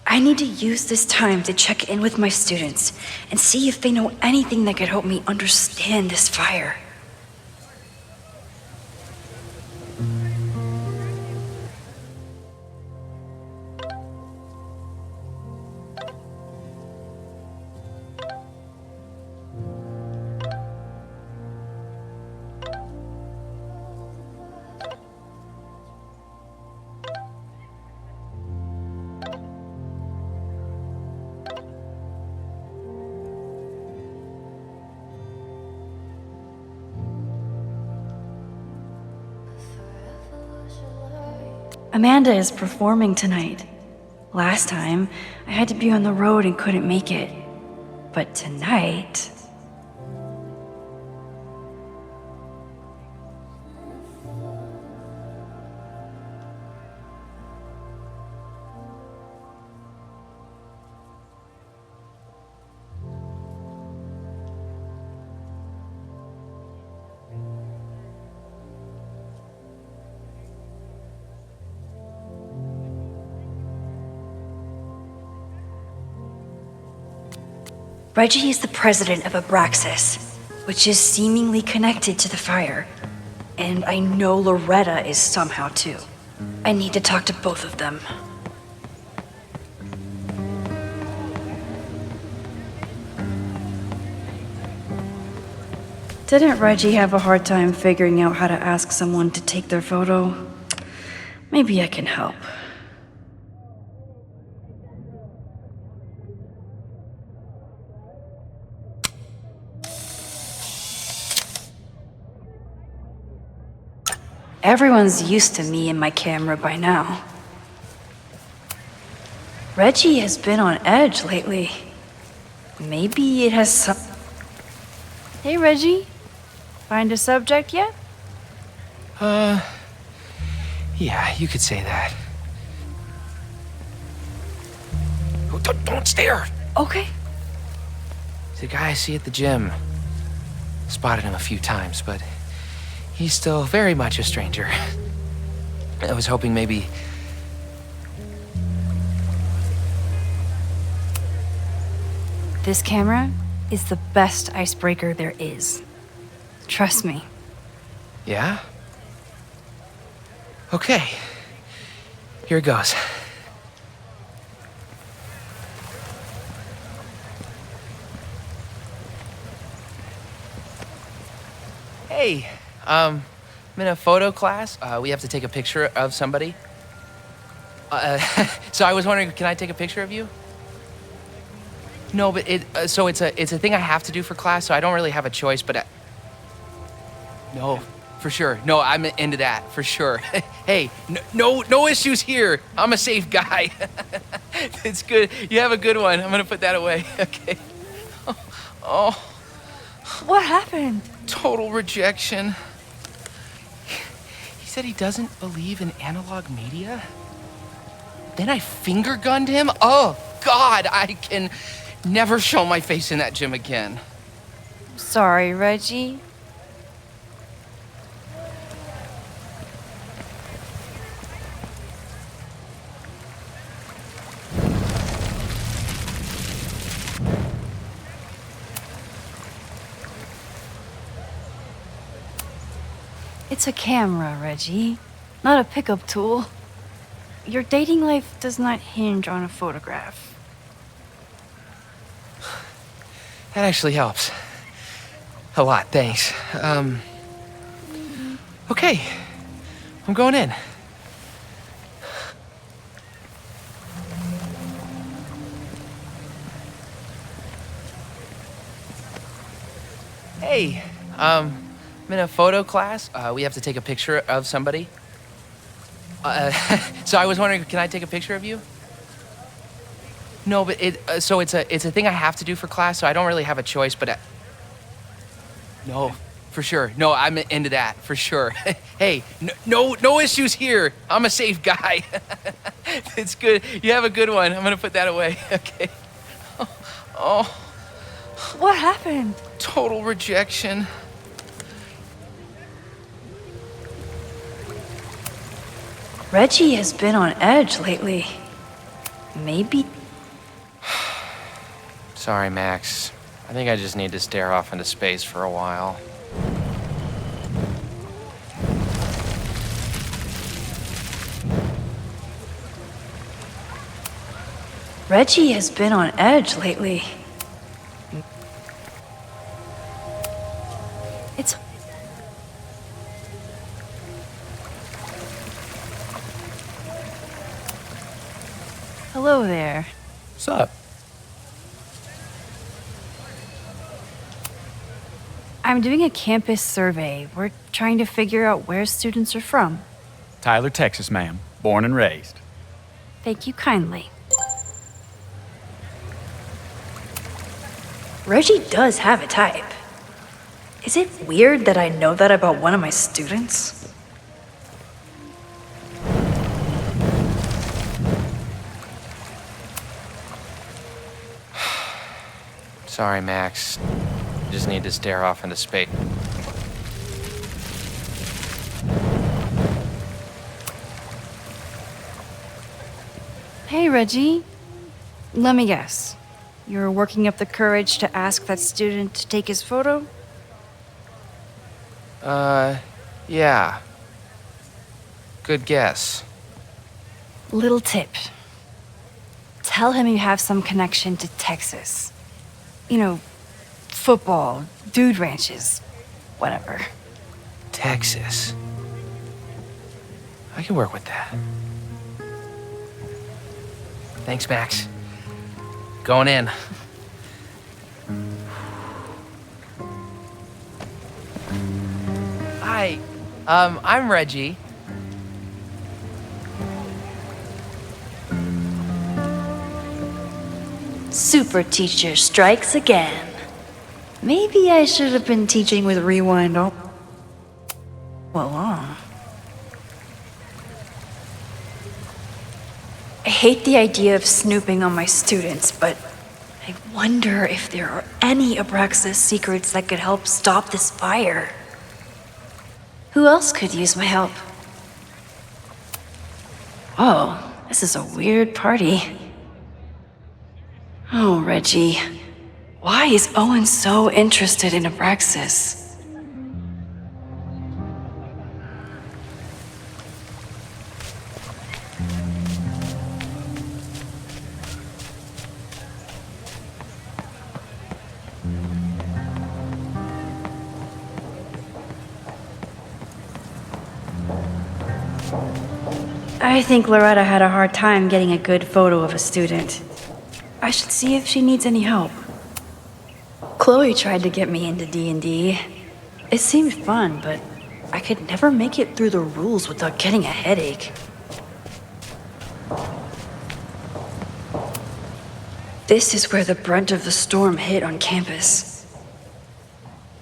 I need to use this time to check in with my students and see if they know anything that could help me understand this fire. Amanda is performing tonight. Last time, I had to be on the road and couldn't make it. But tonight... Reggie is the president of Abraxas, which is seemingly connected to the fire. And I know Loretta is somehow too. I need to talk to both of them. Didn't Reggie have a hard time figuring out how to ask someone to take their photo? Maybe I can help. Everyone's used to me and my camera by now. Reggie has been on edge lately. Maybe it has some... Hey, Reggie. Find a subject yet? Yeah, you could say that. Oh, don't stare! Okay. He's the guy I see at the gym. Spotted him a few times, but he's still very much a stranger. I was hoping maybe... This camera is the best icebreaker there is. Trust me. Yeah? Okay. Here it goes. Hey, I'm in a photo class. We have to take a picture of somebody. So I was wondering, can I take a picture of you? No, but it's a thing I have to do for class, so I don't really have a choice, but no, for sure. No, I'm into that, for sure. Hey, no issues here. I'm a safe guy. It's good. You have a good one. I'm gonna put that away. Okay. Oh. What happened? Total rejection. He said he doesn't believe in analog media. Then I finger gunned him. Oh, God, I can never show my face in that gym again. Sorry, Reggie. It's a camera, Reggie, not a pickup tool. Your dating life does not hinge on a photograph. That actually helps. A lot, thanks. Okay. I'm going in. Hey, I'm in a photo class. We have to take a picture of somebody. So I was wondering, can I take a picture of you? No, but it's a thing I have to do for class, so I don't really have a choice, but no, for sure. No, I'm into that, for sure. Hey, no issues here. I'm a safe guy. It's good. You have a good one. I'm gonna put that away. Okay. Oh. What happened? Total rejection. Reggie has been on edge lately. Maybe. Sorry, Max. I think I just need to stare off into space for a while. Reggie has been on edge lately. It's... Hello there. What's up? I'm doing a campus survey. We're trying to figure out where students are from. Tyler, Texas, ma'am. Born and raised. Thank you kindly. Reggie does have a type. Is it weird that I know that about one of my students? Sorry, Max. I just need to stare off into space. Hey, Reggie. Let me guess. You're working up the courage to ask that student to take his photo? Yeah. Good guess. Little tip. Tell him you have some connection to Texas. You know, football, dude ranches, whatever. Texas. I can work with that. Thanks, Max. Going in. Hi. I'm Reggie. Super teacher strikes again. Maybe I should have been teaching with Rewind all along. I hate the idea of snooping on my students, but I wonder if there are any Abraxas secrets that could help stop this fire. Who else could use my help? Whoa, this is a weird party. Oh, Reggie. Why is Owen so interested in Abraxas? I think Loretta had a hard time getting a good photo of a student. I should see if she needs any help. Chloe tried to get me into D&D. It seemed fun, but I could never make it through the rules without getting a headache. This is where the brunt of the storm hit on campus.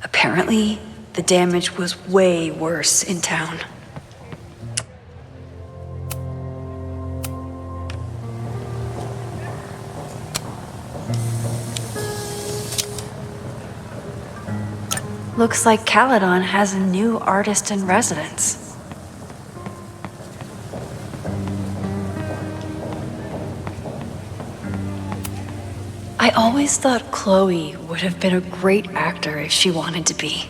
Apparently, the damage was way worse in town. Looks like Caledon has a new artist in residence. I always thought Chloe would have been a great actor if she wanted to be.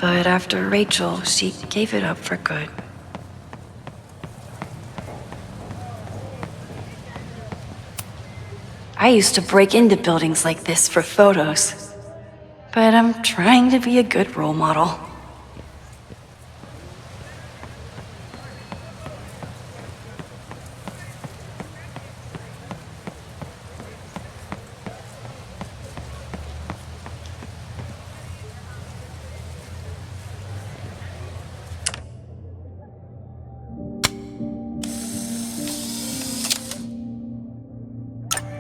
But after Rachel, she gave it up for good. I used to break into buildings like this for photos, but I'm trying to be a good role model.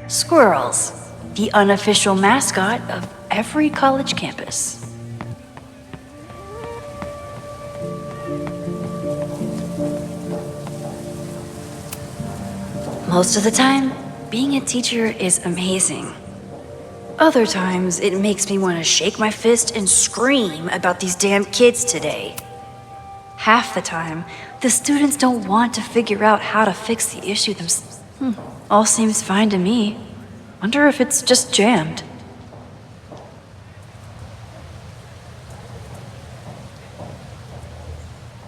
Squirrels, the unofficial mascot of every college campus. Most of the time, being a teacher is amazing. Other times, it makes me want to shake my fist and scream about these damn kids today. Half the time, the students don't want to figure out how to fix the issue themselves. All seems fine to me. Wonder if it's just jammed.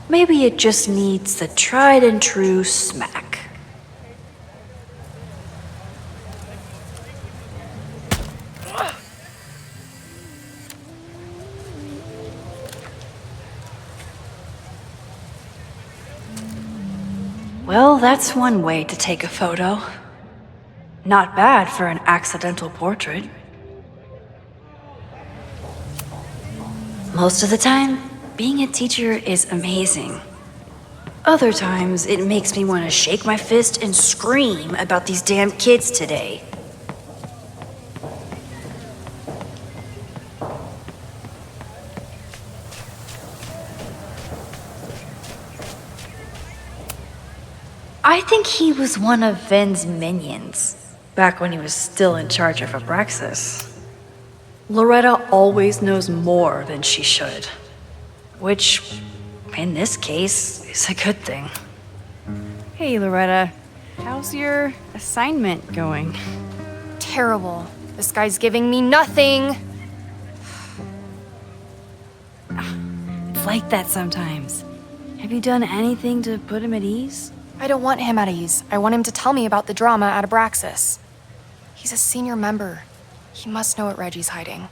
Maybe it just needs the tried and true smack. Well, that's one way to take a photo. Not bad for an accidental portrait. Most of the time, being a teacher is amazing. Other times, it makes me want to shake my fist and scream about these damn kids today. I think he was one of Ven's minions, back when he was still in charge of Abraxas. Loretta always knows more than she should, which, in this case, is a good thing. Hey, Loretta. How's your assignment going? Terrible. This guy's giving me nothing. It's like that sometimes. Have you done anything to put him at ease? I don't want him at ease. I want him to tell me about the drama at Abraxas. He's a senior member. He must know what Reggie's hiding.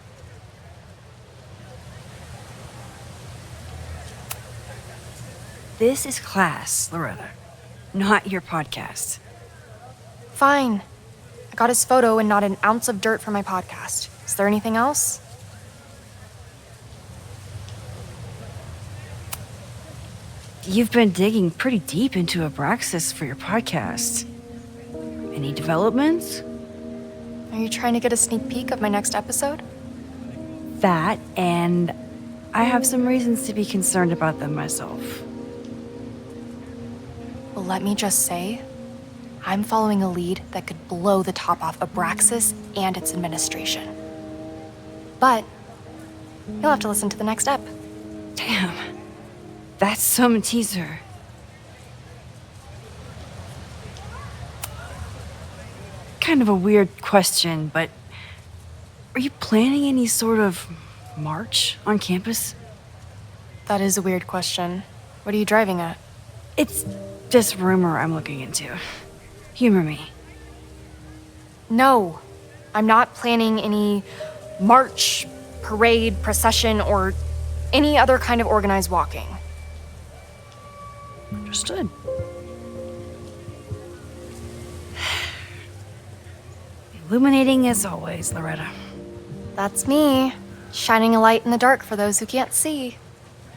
This is class, Loretta, not your podcast. Fine. I got his photo and not an ounce of dirt for my podcast. Is there anything else? You've been digging pretty deep into Abraxas for your podcast. Any developments? Are you trying to get a sneak peek of my next episode? That, and I have some reasons to be concerned about them myself. Well, let me just say, I'm following a lead that could blow the top off Abraxas and its administration. But you'll have to listen to the next ep. Damn. That's some teaser. Kind of a weird question, but are you planning any sort of march on campus? That is a weird question. What are you driving at? It's just rumor I'm looking into. Humor me. No, I'm not planning any march, parade, procession, or any other kind of organized walking. Understood. Illuminating as always, Loretta. That's me, shining a light in the dark for those who can't see.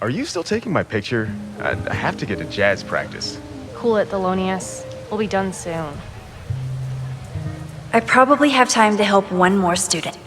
Are you still taking my picture? I have to get to jazz practice. Cool it, Thelonious. We'll be done soon. I probably have time to help one more student.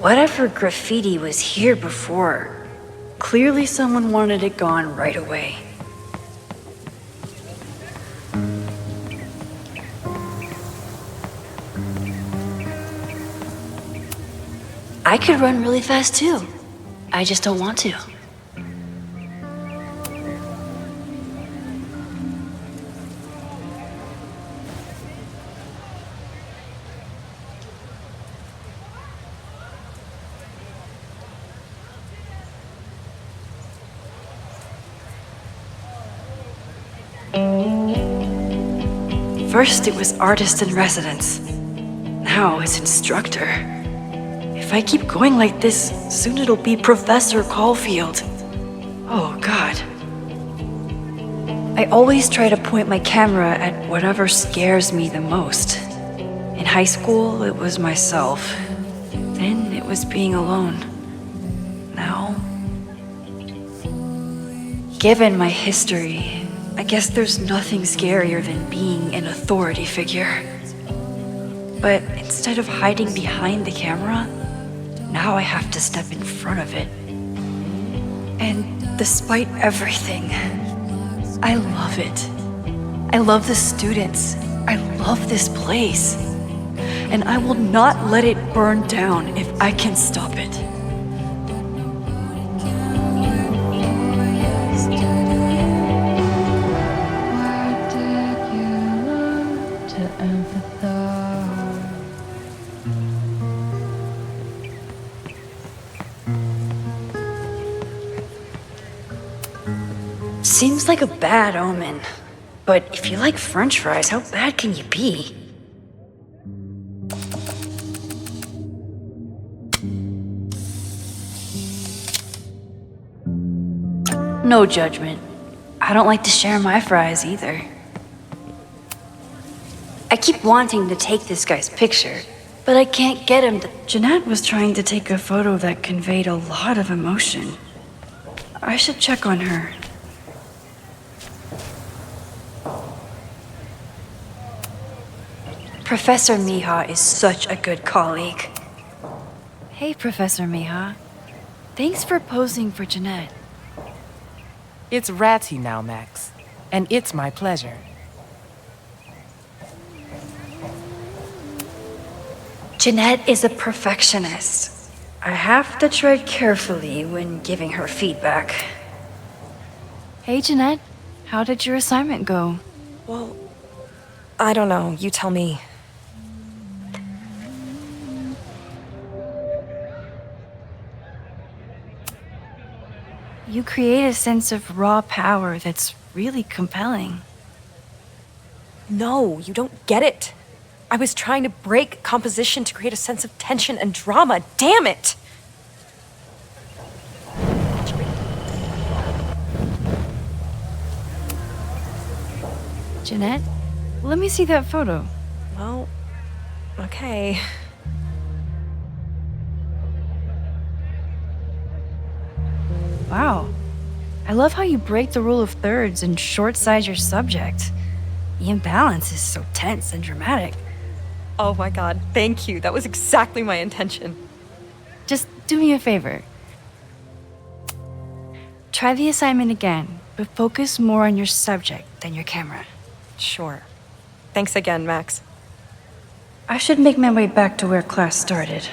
Whatever graffiti was here before, Clearly someone wanted it gone right away. I could run really fast too. I just don't want to. First it was artist in residence. Now it's instructor. If I keep going like this, soon it'll be Professor Caulfield. Oh, God. I always try to point my camera at whatever scares me the most. In high school, it was myself. Then it was being alone. Now, given my history, I guess there's nothing scarier than being an authority figure. But instead of hiding behind the camera, now I have to step in front of it. And despite everything, I love it. I love the students. I love this place. And I will not let it burn down if I can stop it. Seems like a bad omen. But if you like French fries, how bad can you be? No judgment. I don't like to share my fries either. I keep wanting to take this guy's picture, but I can't get him to... Jeanette was trying to take a photo that conveyed a lot of emotion. I should check on her. Professor Mija is such a good colleague. Hey, Professor Mija. Thanks for posing for Jeanette. It's Ratty now, Max. And it's my pleasure. Jeanette is a perfectionist. I have to tread carefully when giving her feedback. Hey, Jeanette. How did your assignment go? Well, I don't know. You tell me. You create a sense of raw power that's really compelling. No, you don't get it. I was trying to break composition to create a sense of tension and drama. Damn it! Jeanette, let me see that photo. Well, okay. Wow. I love how you break the rule of thirds and short-size your subject. The imbalance is so tense and dramatic. Oh my god, thank you. That was exactly my intention. Just do me a favor. Try the assignment again, but focus more on your subject than your camera. Sure. Thanks again, Max. I should make my way back to where class started.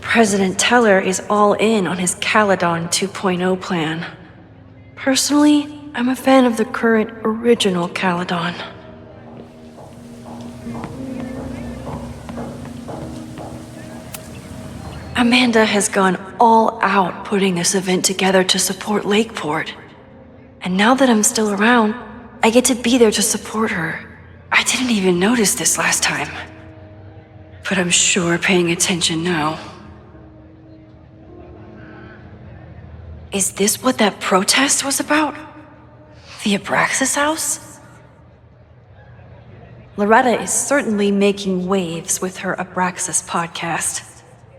President Teller is all in on his Caledon 2.0 plan. Personally, I'm a fan of the current original Caledon. Amanda has gone all out putting this event together to support Lakeport. And now that I'm still around, I get to be there to support her. I didn't even notice this last time. But I'm sure paying attention now. Is this what that protest was about? The Abraxas house? Loretta is certainly making waves with her Abraxas podcast.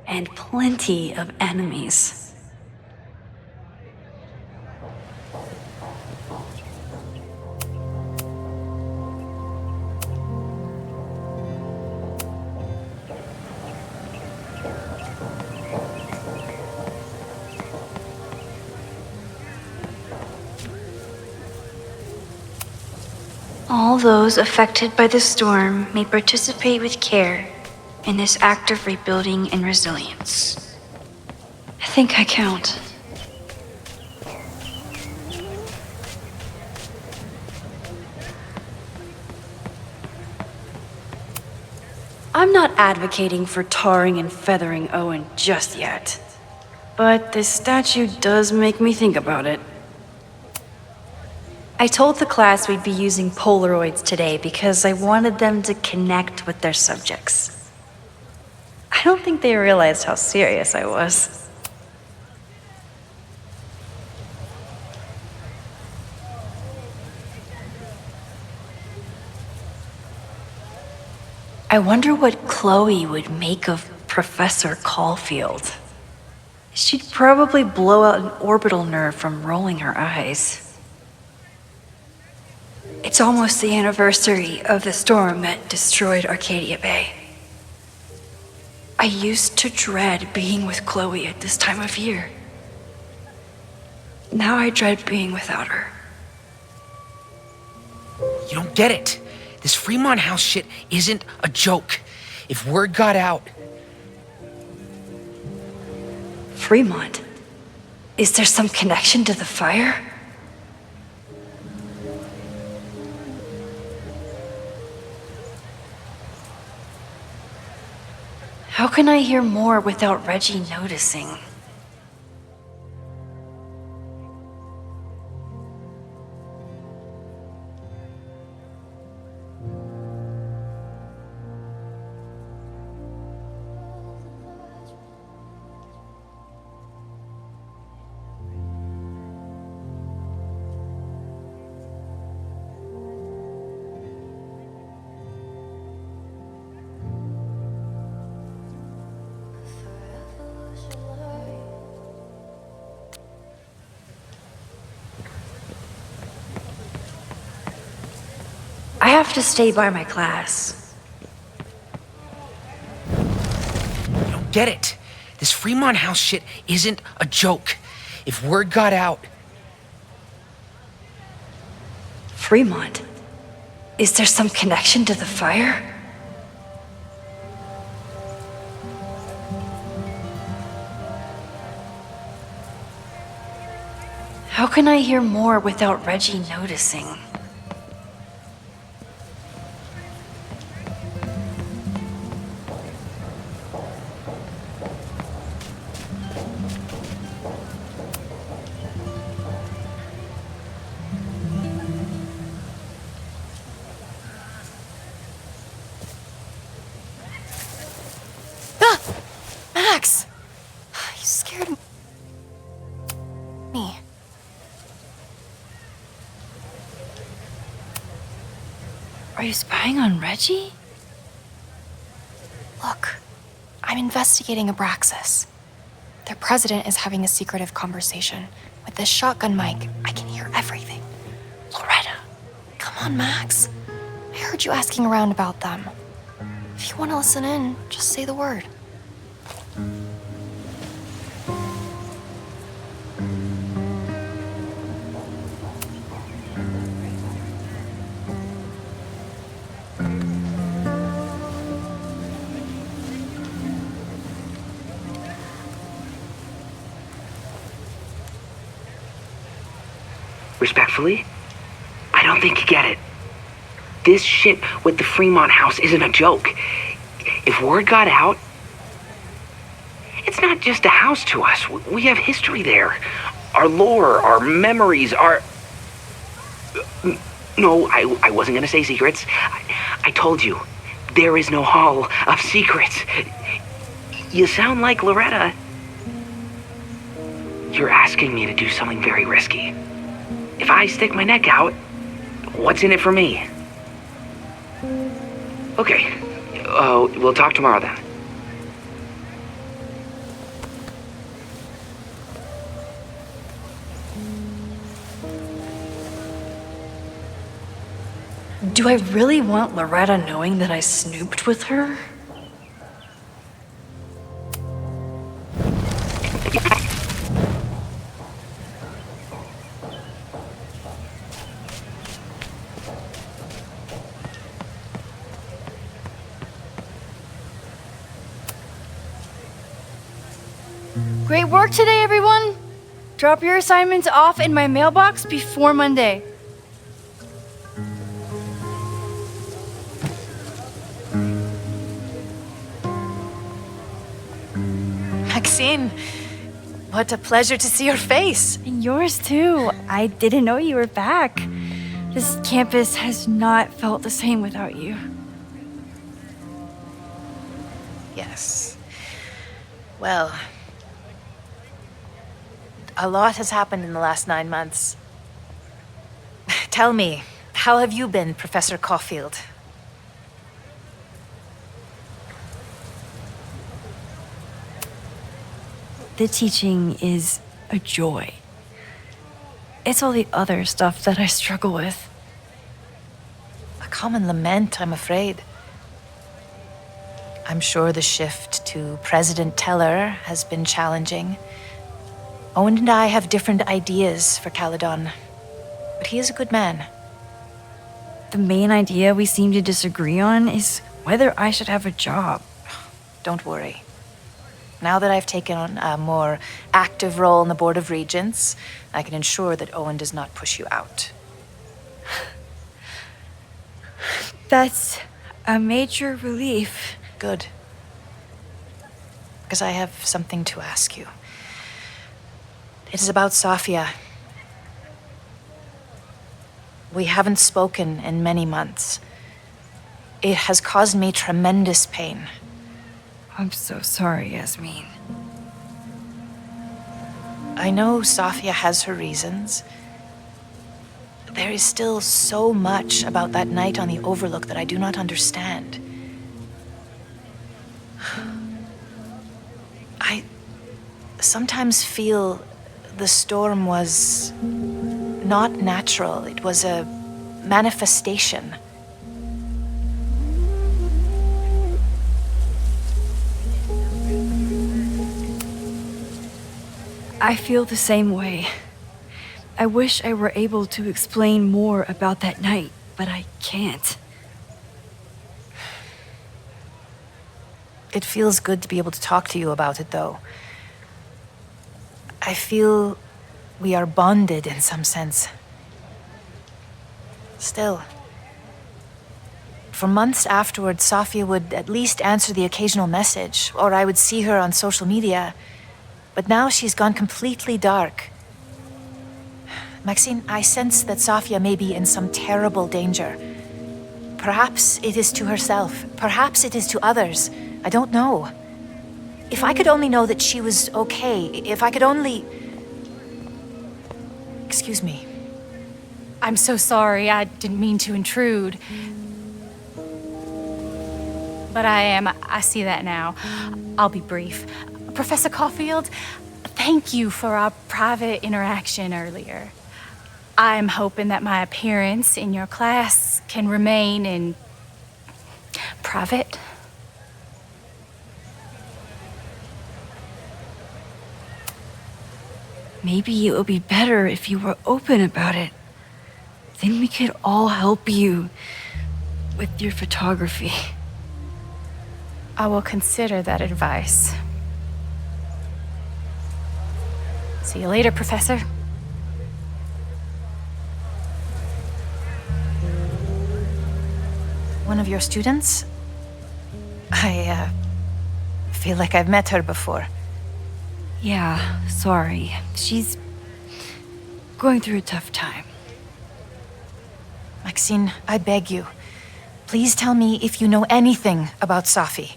And plenty of enemies. All those affected by the storm may participate with care in this act of rebuilding and resilience. I think I count. I'm not advocating for tarring and feathering Owen just yet, but this statue does make me think about it. I told the class we'd be using Polaroids today because I wanted them to connect with their subjects. I don't think they realized how serious I was. I wonder what Chloe would make of Professor Caulfield. She'd probably blow out an orbital nerve from rolling her eyes. It's almost the anniversary of the storm that destroyed Arcadia Bay. I used to dread being with Chloe at this time of year. Now I dread being without her. You don't get it. This Fremont House shit isn't a joke. If word got out... Fremont? Is there some connection to the fire? How can I hear more without Reggie noticing? I have to stay by my class. You don't get it. This Fremont House shit isn't a joke. If word got out... Fremont? Is there some connection to the fire? How can I hear more without Reggie noticing? Max! You scared me. Are you spying on Reggie? Look, I'm investigating Abraxas. Their president is having a secretive conversation. With this shotgun mic, I can hear everything. Loretta! Come on, Max. I heard you asking around about them. If you want to listen in, just say the word. Respectfully, I don't think you get it. This shit with the Fremont House isn't a joke. If word got out, it's not just a house to us. We have history there. Our lore, our memories, our... No, I wasn't gonna say secrets. I told you, there is no hall of secrets. You sound like Loretta. You're asking me to do something very risky. If I stick my neck out, what's in it for me? Okay, we'll talk tomorrow then. Do I really want Loretta knowing that I snooped with her? Great work today, everyone! Drop your assignments off in my mailbox before Monday. Maxine, what a pleasure to see your face. And yours too. I didn't know you were back. This campus has not felt the same without you. Yes. Well, a lot has happened in the last 9 months. Tell me, how have you been, Professor Caulfield? The teaching is a joy. It's all the other stuff that I struggle with. A common lament, I'm afraid. I'm sure the shift to President Teller has been challenging. Owen and I have different ideas for Caledon, but he is a good man. The main idea we seem to disagree on is whether I should have a job. Don't worry. Now that I've taken on a more active role in the Board of Regents, I can ensure that Owen does not push you out. That's a major relief. Good. Because I have something to ask you. It is about Safia. We haven't spoken in many months. It has caused me tremendous pain. I'm so sorry, Yasmin. I know Safia has her reasons. There is still so much about that night on the Overlook that I do not understand. I sometimes feel the storm was not natural. It was a manifestation. I feel the same way. I wish I were able to explain more about that night, but I can't. It feels good to be able to talk to you about it, though. I feel we are bonded in some sense. Still, for months afterwards, Safia would at least answer the occasional message, or I would see her on social media. But now she's gone completely dark. Maxine, I sense that Safia may be in some terrible danger. Perhaps it is to herself. Perhaps it is to others. I don't know. If I could only know that she was okay, if I could only... Excuse me. I'm so sorry. I didn't mean to intrude. But I see that now. I'll be brief. Professor Caulfield, thank you for our private interaction earlier. I'm hoping that my appearance in your class can remain in private. Maybe it would be better if you were open about it. Then we could all help you with your photography. I will consider that advice. See you later, Professor. One of your students? I feel like I've met her before. Yeah, sorry. She's going through a tough time. Maxine, I beg you. Please tell me if you know anything about Safi.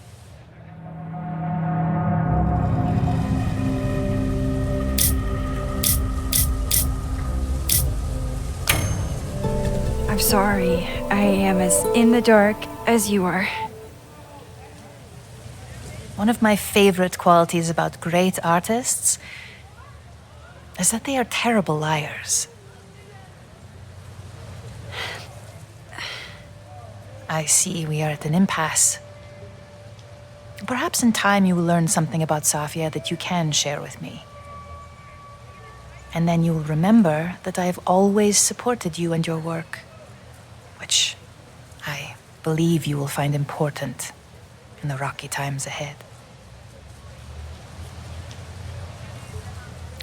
I'm sorry. I am as in the dark as you are. One of my favorite qualities about great artists is that they are terrible liars. I see we are at an impasse. Perhaps in time you will learn something about Safia that you can share with me. And then you will remember that I have always supported you and your work, which I believe you will find important in the rocky times ahead.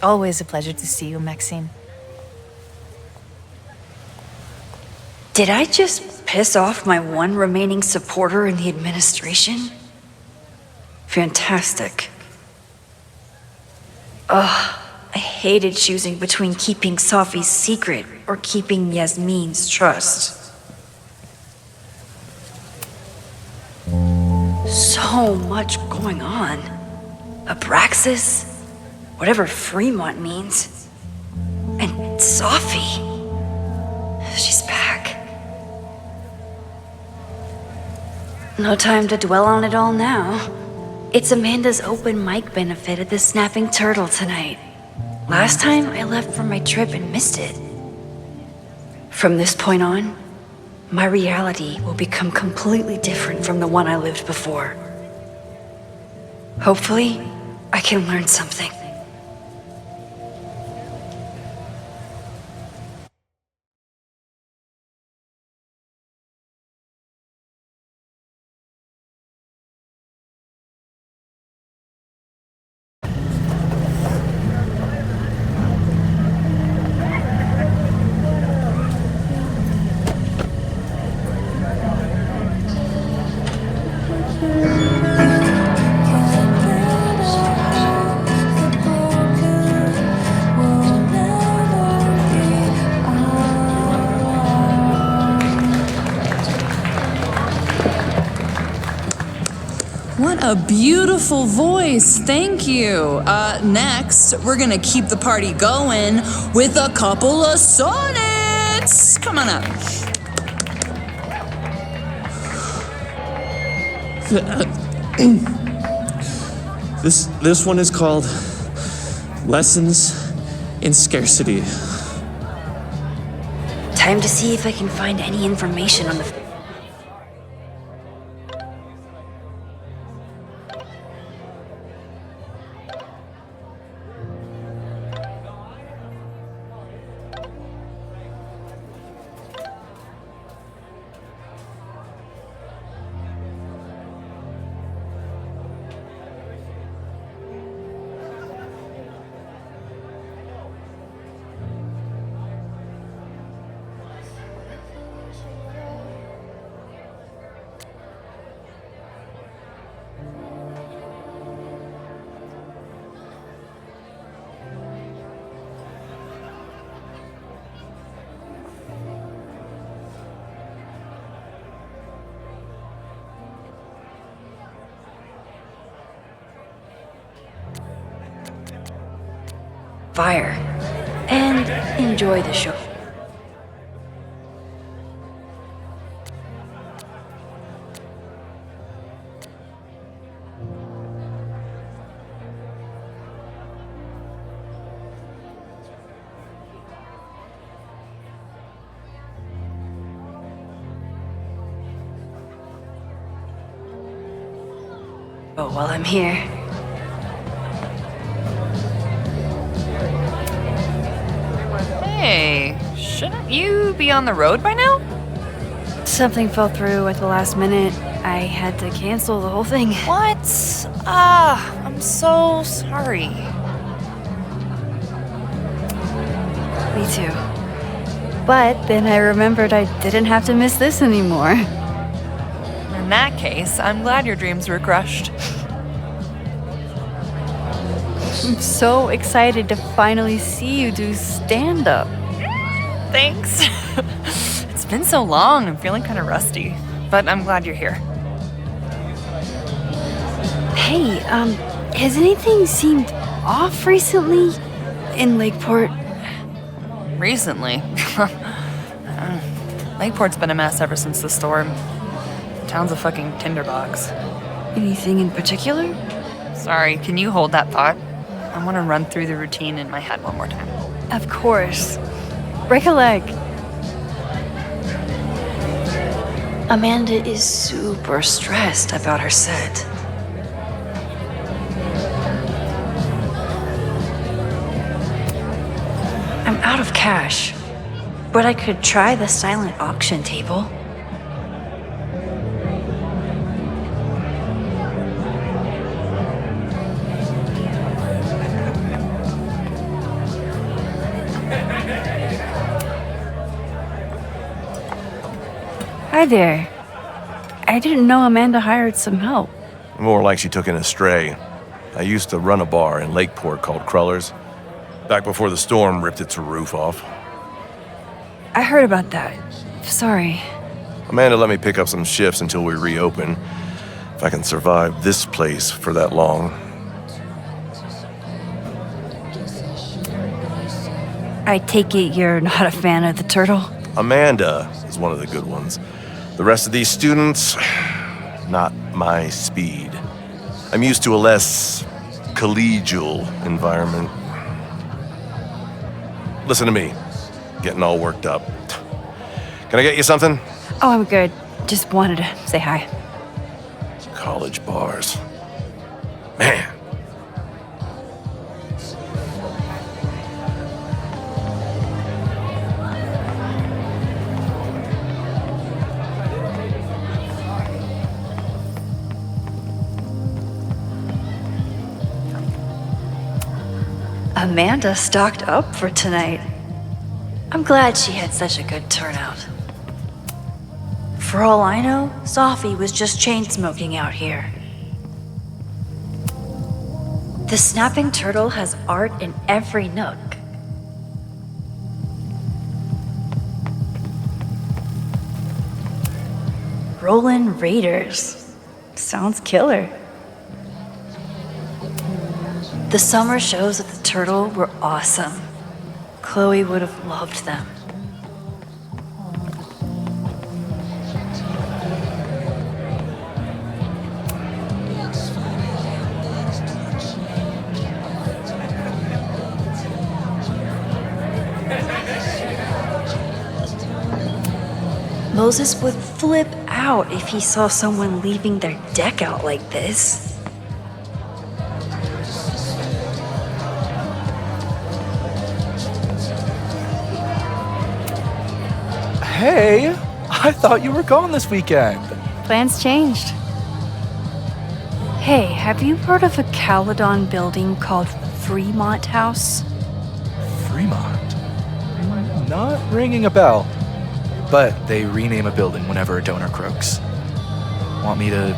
Always a pleasure to see you, Maxine. Did I just piss off my one remaining supporter in the administration? Fantastic. Ugh, I hated choosing between keeping Safi's secret or keeping Yasmin's trust. So much going on. Abraxas, whatever Fremont means, and Safi. She's back. No time to dwell on it all now. It's Amanda's open mic benefit at the Snapping Turtle tonight. Last time I left for my trip and missed it. From this point on, my reality will become completely different from the one I lived before. Hopefully, I can learn something. What a beautiful voice, thank you. Next, we're gonna keep the party going with a couple of sonnets. Come on up. This one is called Lessons in Scarcity. Time to see if I can find any information on the... fire and enjoy the show. Oh, while I'm here. Hey, shouldn't you be on the road by now? Something fell through at the last minute. I had to cancel the whole thing. What? I'm so sorry. Me too. But then I remembered I didn't have to miss this anymore. In that case, I'm glad your dreams were crushed. I'm so excited to finally see you do stand-up. Thanks. It's been so long, I'm feeling kind of rusty. But I'm glad you're here. Hey, has anything seemed off recently in Lakeport? Recently? Lakeport's been a mess ever since the storm. Town's a fucking tinderbox. Anything in particular? Sorry, can you hold that thought? I want to run through the routine in my head one more time. Of course. Break a leg. Amanda is super stressed about her set. I'm out of cash, but I could try the silent auction table. Hi there. I didn't know Amanda hired some help. More like she took in a stray. I used to run a bar in Lakeport called Crullers, back before the storm ripped its roof off. I heard about that. Sorry. Amanda let me pick up some shifts until we reopen. If I can survive this place for that long. I take it you're not a fan of the turtle? Amanda is one of the good ones. The rest of these students, not my speed. I'm used to a less collegial environment. Listen to me, getting all worked up. Can I get you something? Oh, I'm good. Just wanted to say hi. College bars. Man. Amanda stocked up for tonight. I'm glad she had such a good turnout. For all I know, Sophie was just chain smoking out here. The snapping turtle has art in every nook. Rollin' Raiders. Sounds killer. The summer shows at the Turtle were awesome. Chloe would have loved them. Moses would flip out if he saw someone leaving their deck out like this. Hey, I thought you were gone this weekend. Plans changed. Hey, have you heard of a Caledon building called Fremont House? Fremont? Not ringing a bell. But they rename a building whenever a donor croaks. Want me to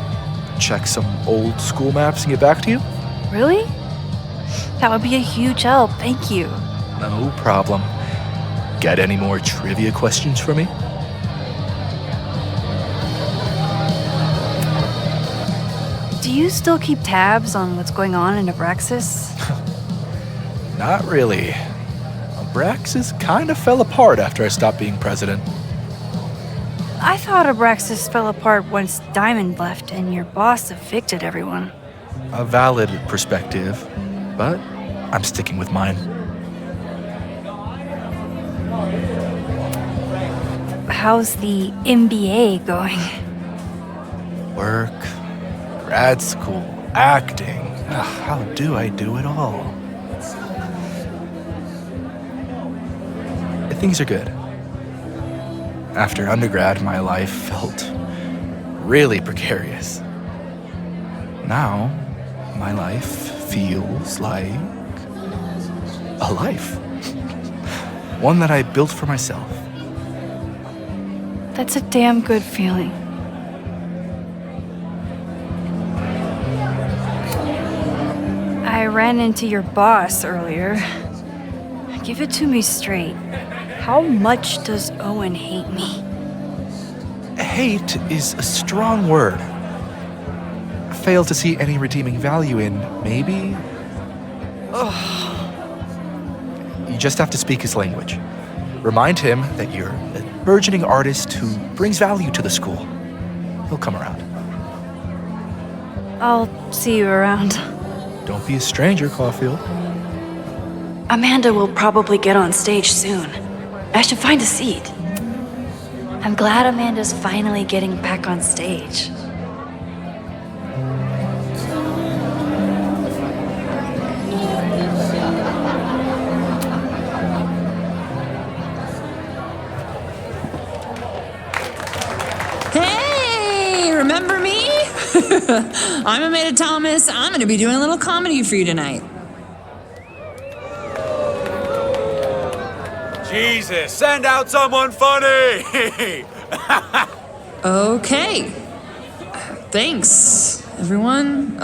check some old school maps and get back to you? Really? That would be a huge help, thank you. No problem. Got any more trivia questions for me? Do you still keep tabs on what's going on in Abraxas? Not really. Abraxas kind of fell apart after I stopped being president. I thought Abraxas fell apart once Diamond left and your boss evicted everyone. A valid perspective, but I'm sticking with mine. How's the MBA going? Work, grad school, acting. How do I do it all? Things are good. After undergrad, my life felt really precarious. Now, my life feels like a life. One that I built for myself. That's a damn good feeling. I ran into your boss earlier. Give it to me straight. How much does Owen hate me? Hate is a strong word. Fail to see any redeeming value in, maybe? Ugh. You just have to speak his language. Remind him that you're a burgeoning artist who brings value to the school. He'll come around. I'll see you around. Don't be a stranger, Caulfield. Amanda will probably get on stage soon. I should find a seat. I'm glad Amanda's finally getting back on stage. Hey, remember me? I'm Amanda Thomas. I'm going to be doing a little comedy for you tonight. Jesus, send out someone funny! Okay. Thanks, everyone.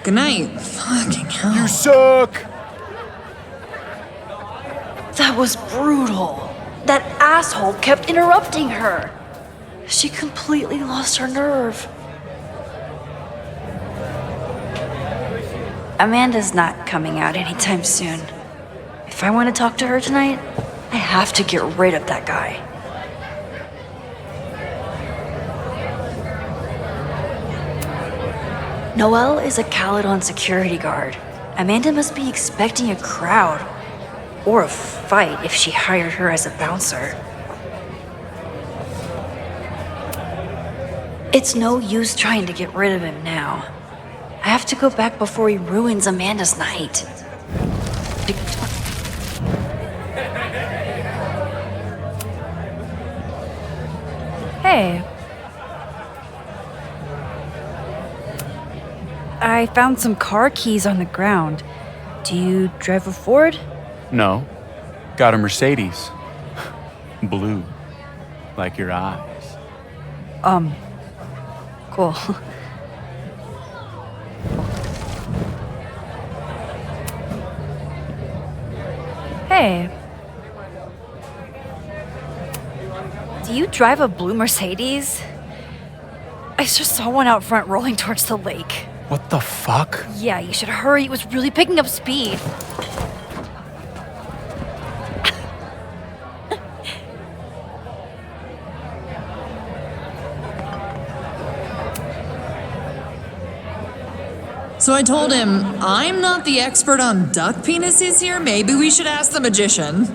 Good night. Fucking hell. You suck! That was brutal. That asshole kept interrupting her. She completely lost her nerve. Amanda's not coming out anytime soon. If I want to talk to her tonight, I have to get rid of that guy. Noelle is a Caledon security guard. Amanda must be expecting a crowd. Or a fight if she hired her as a bouncer. It's no use trying to get rid of him now. I have to go back before he ruins Amanda's night. Hey. I found some car keys on the ground. Do you drive a Ford? No. Got a Mercedes. Blue. Like your eyes. Cool. Hey. Do you drive a blue Mercedes? I just saw one out front rolling towards the lake. What the fuck? Yeah, you should hurry. It was really picking up speed. So I told him, I'm not the expert on duck penises here. Maybe we should ask the magician.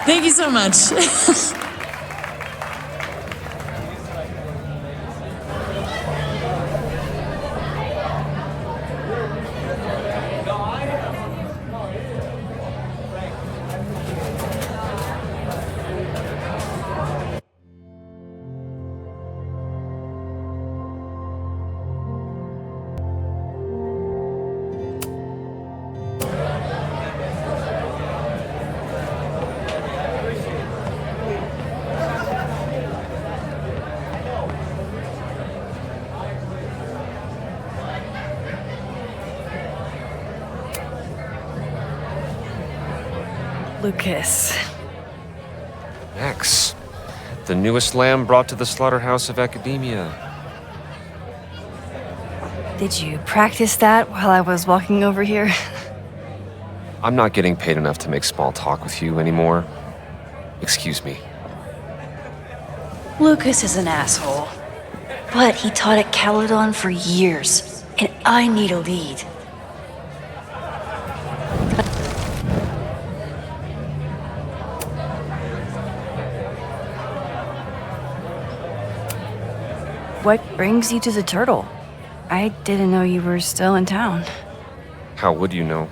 Thank you so much. Lucas. Max, the newest lamb brought to the slaughterhouse of academia. Did you practice that while I was walking over here? I'm not getting paid enough to make small talk with you anymore. Excuse me. Lucas is an asshole. But he taught at Caledon for years, and I need a lead. What brings you to the Turtle? I didn't know you were still in town. How would you know?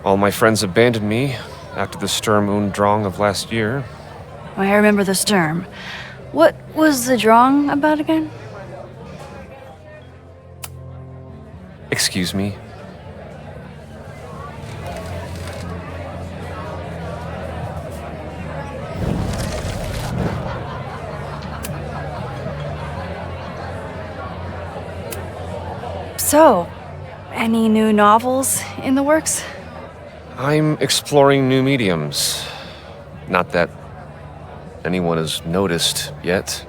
All my friends abandoned me after the Sturm und Drang of last year. I remember the Sturm. What was the Drang about again? Excuse me? So, any new novels in the works? I'm exploring new mediums. Not that anyone has noticed yet.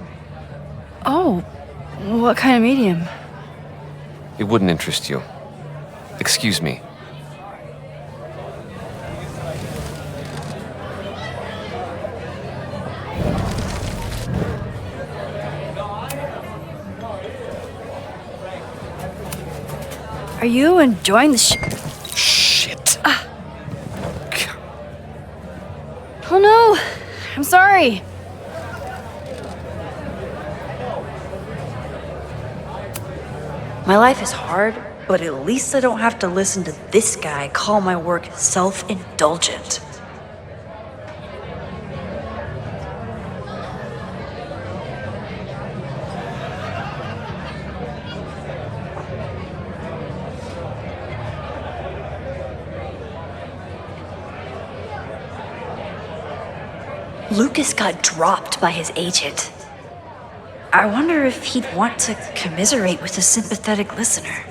Oh, what kind of medium? It wouldn't interest you. Excuse me. Are you enjoying the Shit. Oh no! I'm sorry. My life is hard, but at least I don't have to listen to this guy call my work self-indulgent. Lucas got dropped by his agent. I wonder if he'd want to commiserate with a sympathetic listener.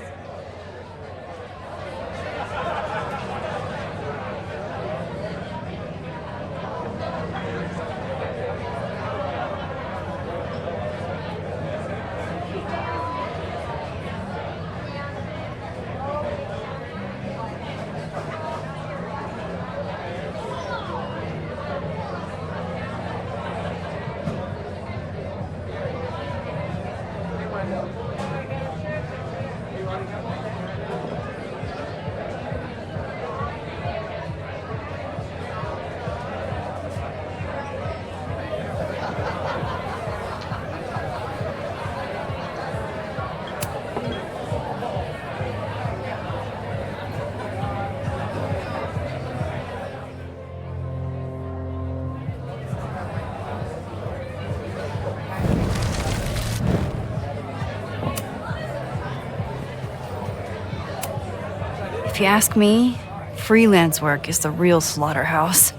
If you ask me, freelance work is the real slaughterhouse.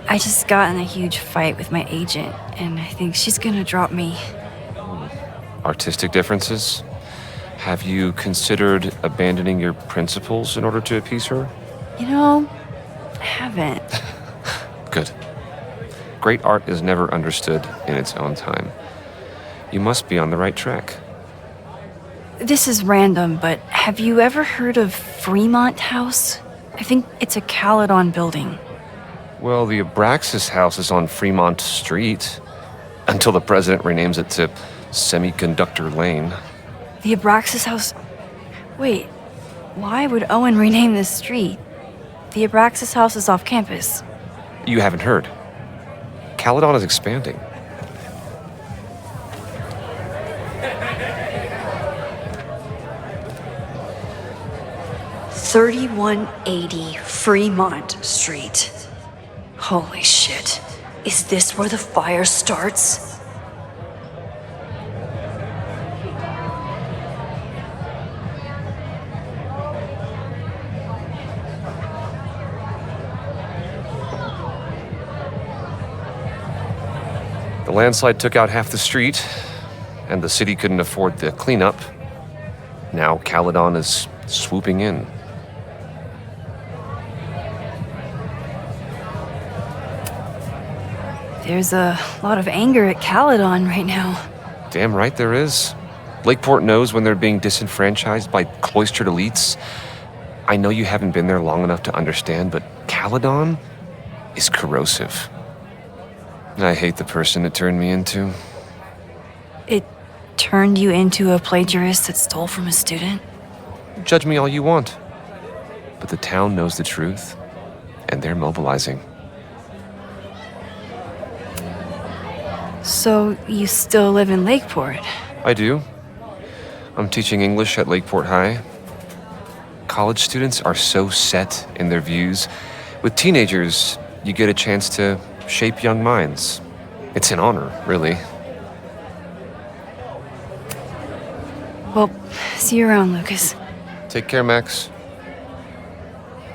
I just got in a huge fight with my agent, and I think she's gonna drop me. Artistic differences? Have you considered abandoning your principles in order to appease her? You know, I haven't. Good. Great art is never understood in its own time. You must be on the right track. This is random, but have you ever heard of Fremont House? I think it's a Caledon building. Well, the Abraxas house is on Fremont Street. Until the president renames it to Semiconductor Lane. The Abraxas House? Wait, why would Owen rename this street? The Abraxas House is off campus. You haven't heard. Caledon is expanding. $3180 Fremont Street. Holy shit. Is this where the fire starts? The landslide took out half the street, and the city couldn't afford the cleanup. Now Caledon is swooping in. There's a lot of anger at Caledon right now. Damn right there is. Lakeport knows when they're being disenfranchised by cloistered elites. I know you haven't been there long enough to understand, but Caledon is corrosive. I hate the person it turned me into. It turned you into a plagiarist that stole from a student? Judge me all you want. But the town knows the truth, and they're mobilizing. So you still live in Lakeport? I do. I'm teaching English at Lakeport High. College students are so set in their views. With teenagers, you get a chance to shape young minds. It's an honor, really. Well, see you around, Lucas. Take care, Max.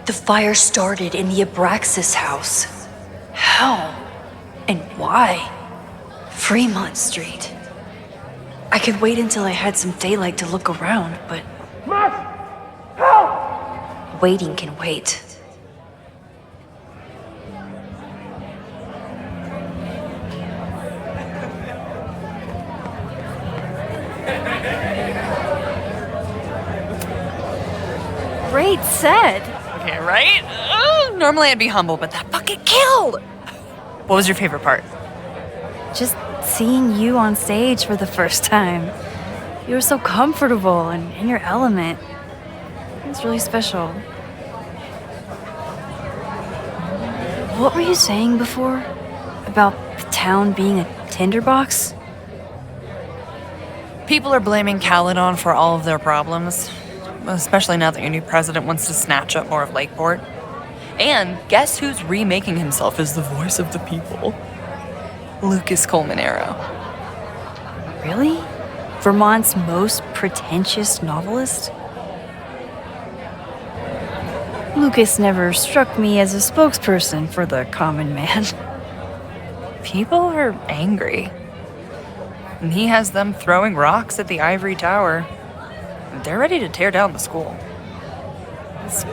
The fire started in the Abraxas house. How? And why? Fremont Street. I could wait until I had some daylight to look around, but... Max! Help! Waiting can wait. Great set. Okay, right? Normally I'd be humble, but that fucking killed. What was your favorite part? Just seeing you on stage for the first time. You were so comfortable and in your element. It was really special. What were you saying before? About the town being a tinderbox? People are blaming Caledon for all of their problems, especially now that your new president wants to snatch up more of Lakeport. And guess who's remaking himself as the voice of the people? Lucas Colmanero. Really? Vermont's most pretentious novelist? Lucas never struck me as a spokesperson for the common man. People are angry. And he has them throwing rocks at the ivory tower. They're ready to tear down the school. It's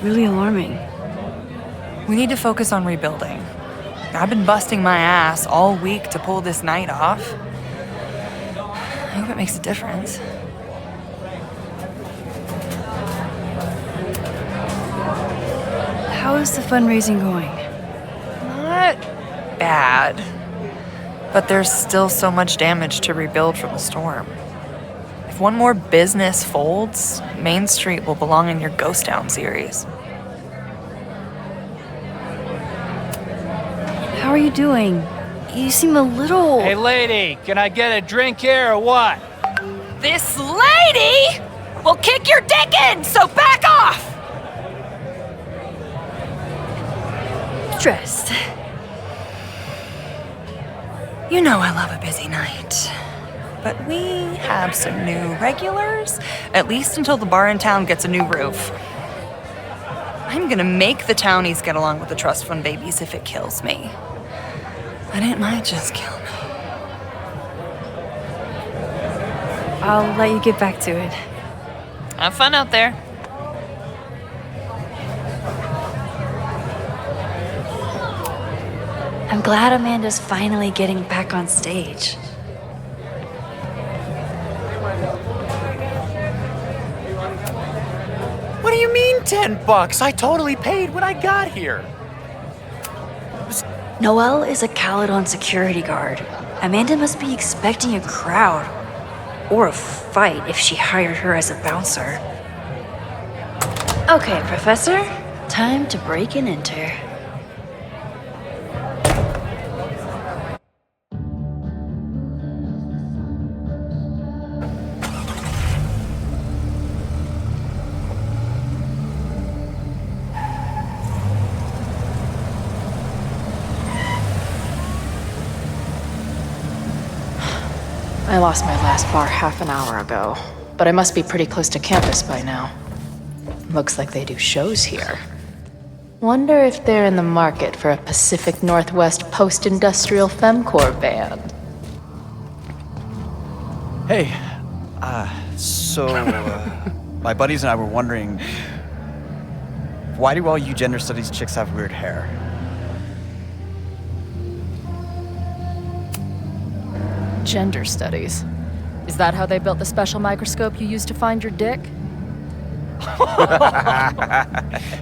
really alarming. We need to focus on rebuilding. I've been busting my ass all week to pull this night off. I hope it makes a difference. How is the fundraising going? Not bad. But there's still so much damage to rebuild from the storm. If one more business folds, Main Street will belong in your Ghost Town series. How are you doing? You seem a little... Hey, lady, can I get a drink here or what? This lady will kick your dick in, so back off! Stressed. You know I love a busy night. But we have some new regulars, at least until the bar in town gets a new roof. I'm gonna make the townies get along with the trust fund babies if it kills me. But it might just kill me. I'll let you get back to it. Have fun out there. I'm glad Amanda's finally getting back on stage. What do you mean $10? I totally paid when I got here. Noelle is a Caledon security guard. Amanda must be expecting a crowd. Or a fight if she hired her as a bouncer. Okay, Professor. Time to break and enter. I lost my last bar half an hour ago, but I must be pretty close to campus by now. Looks like they do shows here. Wonder if they're in the market for a Pacific Northwest post-industrial femcore band. Hey, my buddies and I were wondering, why do all you gender studies chicks have weird hair? Gender studies. Is that how they built the special microscope you used to find your dick?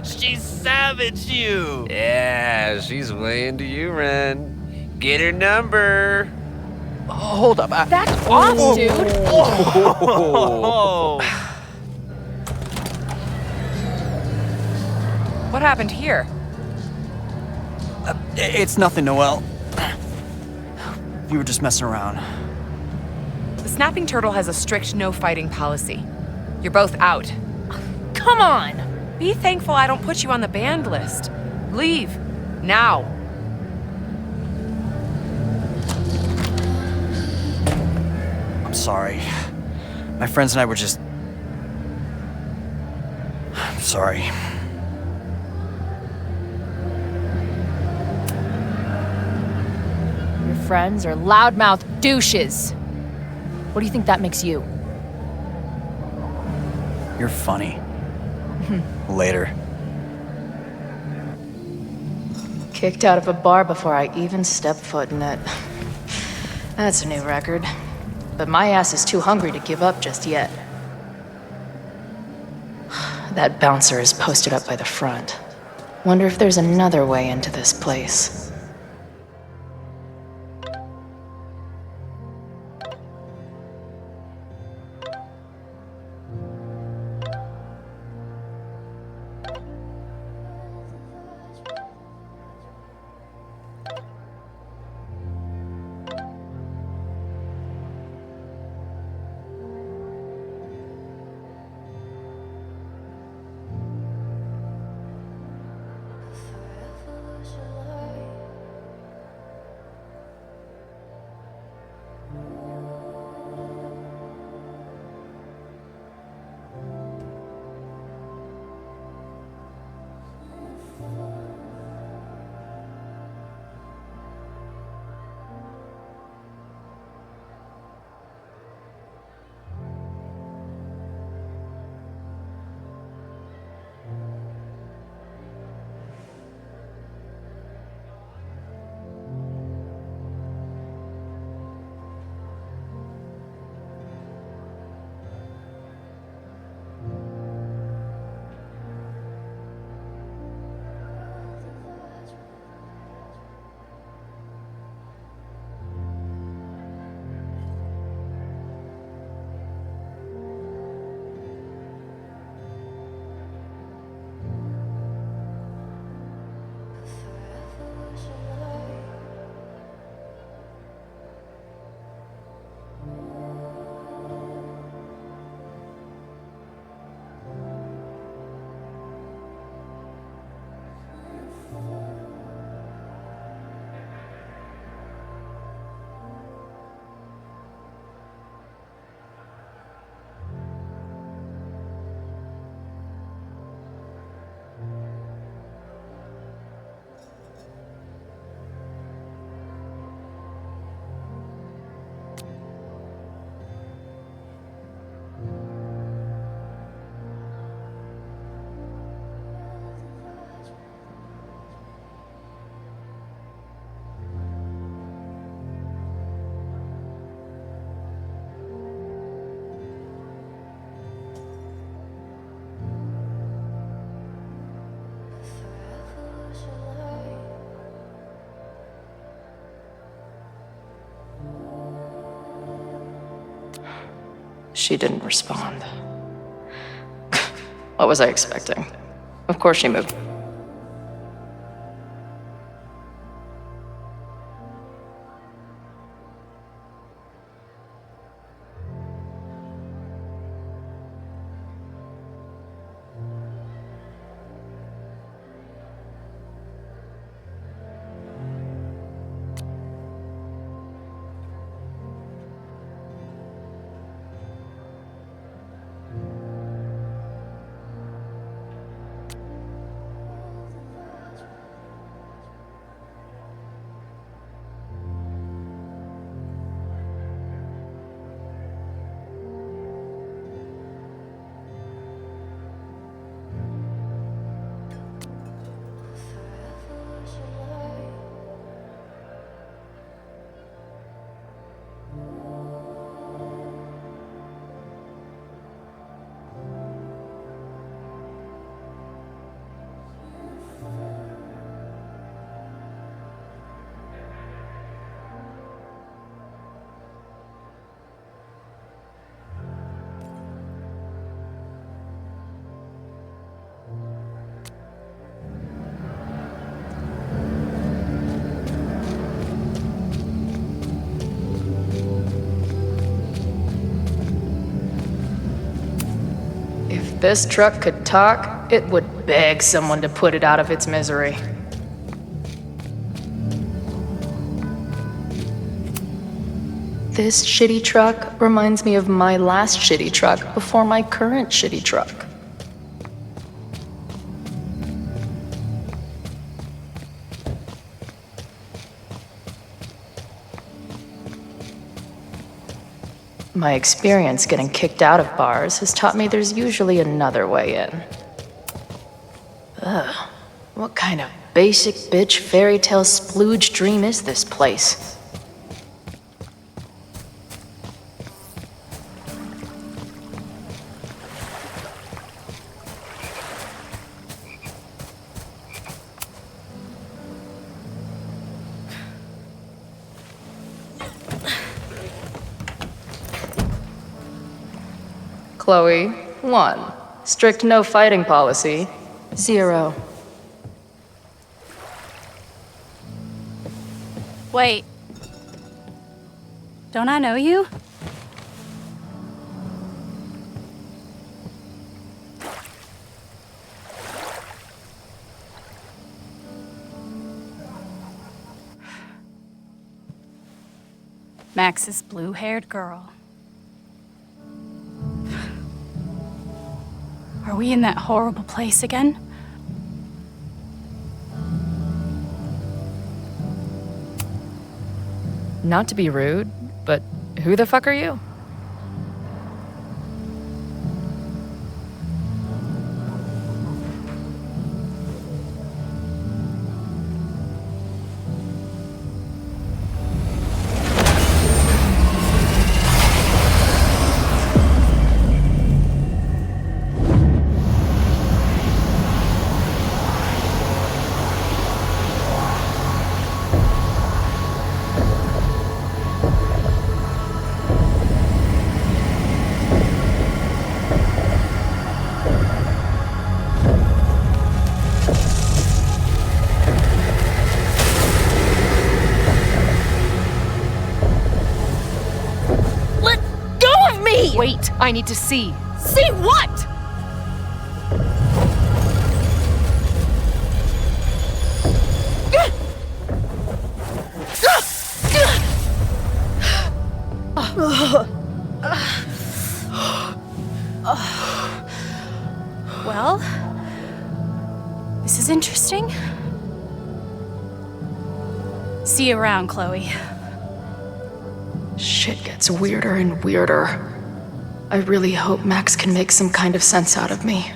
She savaged you! Yeah, she's way into you, Ren. Get her number. Oh, hold up. Back off, dude! What happened here? It's nothing, Noelle. We were just messing around. The snapping turtle has a strict no fighting policy. You're both out. Come on! Be thankful I don't put you on the banned list. Leave. Now. I'm sorry. My friends and I were just... I'm sorry. Your friends are loudmouth douches. What do you think that makes you? You're funny. Later. Kicked out of a bar before I even stepped foot in it. That's a new record. But my ass is too hungry to give up just yet. That bouncer is posted up by the front. Wonder if there's another way into this place. She didn't respond. What was I expecting? Of course she moved. If this truck could talk, it would beg someone to put it out of its misery. This shitty truck reminds me of my last shitty truck before my current shitty truck. My experience getting kicked out of bars has taught me there's usually another way in. Ugh, what kind of basic bitch fairy tale splooge dream is this place? Chloe, 1. Strict no fighting policy. 0. Wait. Don't I know you? Max's blue-haired girl. Are we in that horrible place again? Not to be rude, but who the fuck are you? Wait, I need to see. See what? Well, this is interesting. See you around, Chloe. Shit gets weirder and weirder. I really hope Max can make some kind of sense out of me.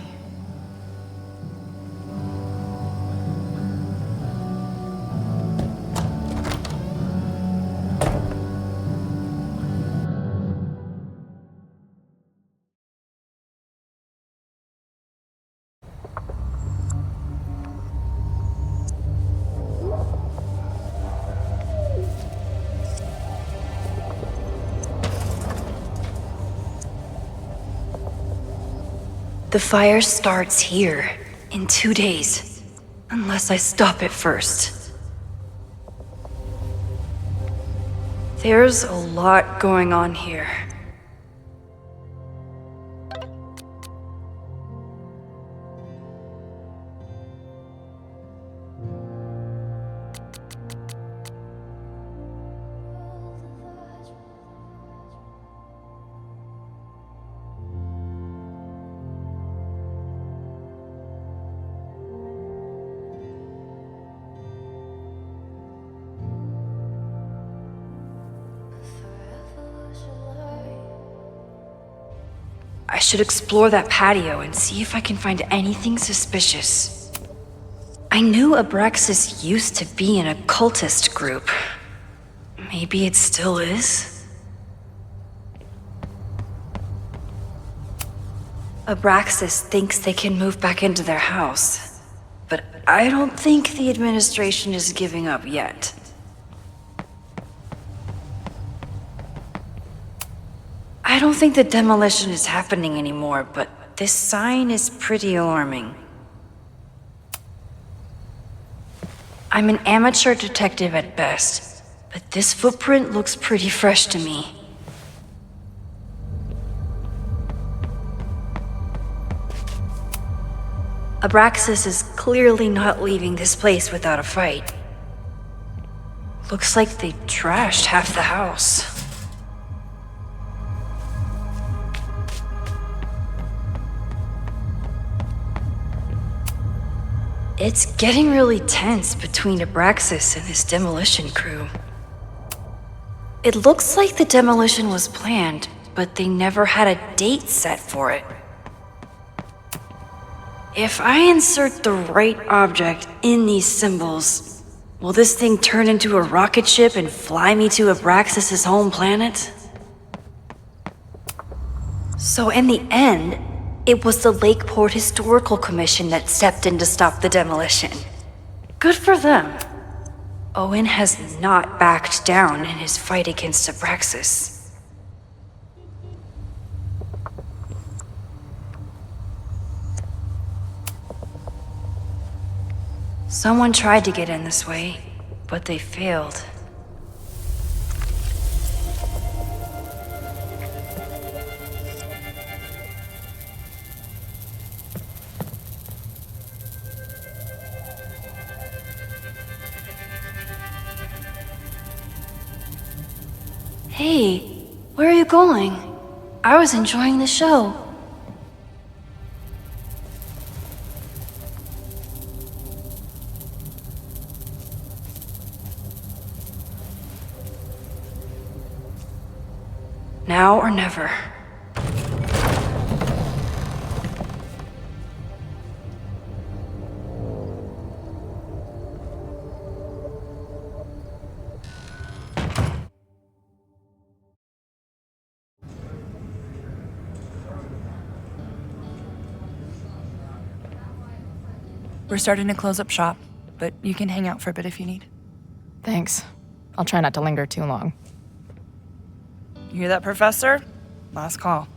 The fire starts here, in 2 days. Unless I stop it first. There's a lot going on here. I should explore that patio and see if I can find anything suspicious. I knew Abraxas used to be an occultist group. Maybe it still is? Abraxas thinks they can move back into their house, but I don't think the administration is giving up yet. I don't think the demolition is happening anymore, but this sign is pretty alarming. I'm an amateur detective at best, but this footprint looks pretty fresh to me. Abraxas is clearly not leaving this place without a fight. Looks like they trashed half the house. It's getting really tense between Abraxas and his demolition crew. It looks like the demolition was planned, but they never had a date set for it. If I insert the right object in these symbols, will this thing turn into a rocket ship and fly me to Abraxas' home planet? So in the end, it was the Lakeport Historical Commission that stepped in to stop the demolition. Good for them. Owen has not backed down in his fight against Abraxas. Someone tried to get in this way, but they failed. Hey, where are you going? I was enjoying the show. Now or never. We're starting to close up shop, but you can hang out for a bit if you need. Thanks. I'll try not to linger too long. You hear that, Professor? Last call.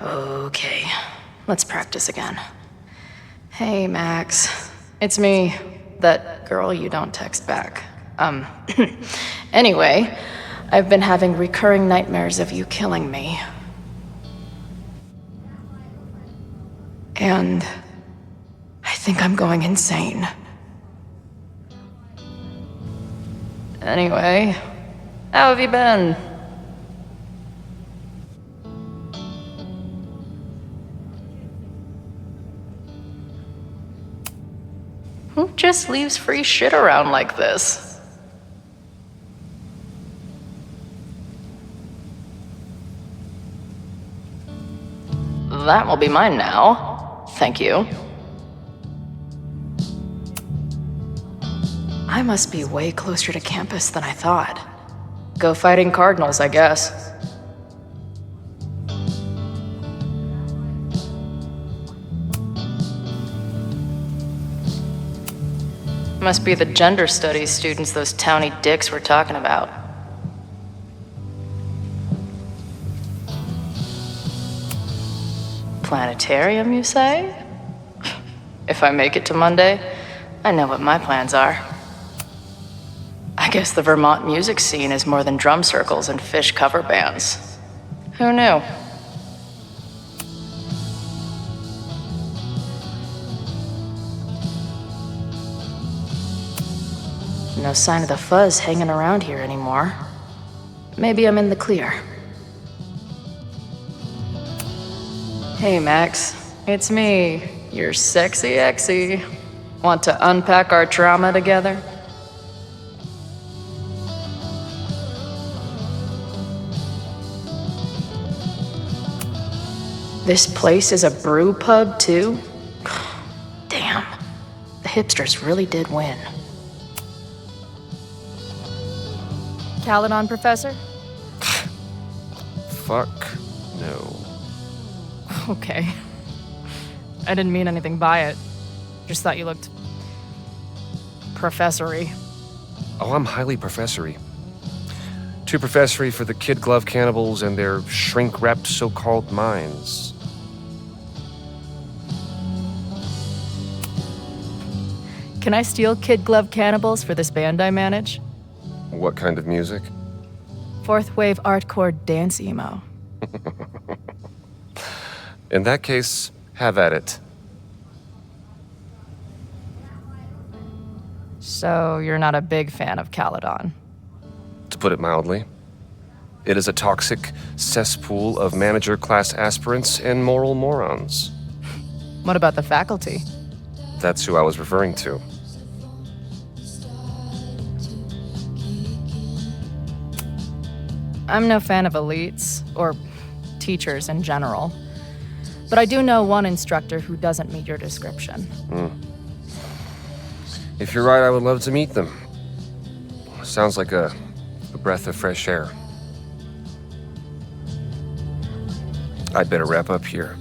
Okay, let's practice again. Hey, Max. It's me, that girl you don't text back. Anyway, I've been having recurring nightmares of you killing me. And I think I'm going insane. Anyway, how have you been? Who just leaves free shit around like this? That will be mine now. Thank you. I must be way closer to campus than I thought. Go fighting cardinals, I guess. Must be the gender studies students those towny dicks were talking about. Planetarium, you say? If I make it to Monday, I know what my plans are. I guess the Vermont music scene is more than drum circles and fish cover bands. Who knew? No sign of the fuzz hanging around here anymore. Maybe I'm in the clear. Hey, Max. It's me, your sexy exy. Want to unpack our trauma together? This place is a brew pub, too? Damn. The hipsters really did win. Caledon, Professor? Fuck no. Okay. I didn't mean anything by it. Just thought you looked... professory. Oh, I'm highly professory. Too professory for the kid glove cannibals and their shrink-wrapped so-called minds. Can I steal kid glove cannibals for this band I manage? What kind of music? Fourth wave artcore dance emo. In that case, have at it. So you're not a big fan of Caledon? To put it mildly, it is a toxic cesspool of manager-class aspirants and moral morons. What about the faculty? That's who I was referring to. I'm no fan of elites, or teachers in general. But I do know one instructor who doesn't meet your description. If you're right, I would love to meet them. Sounds like a breath of fresh air. I'd better wrap up here.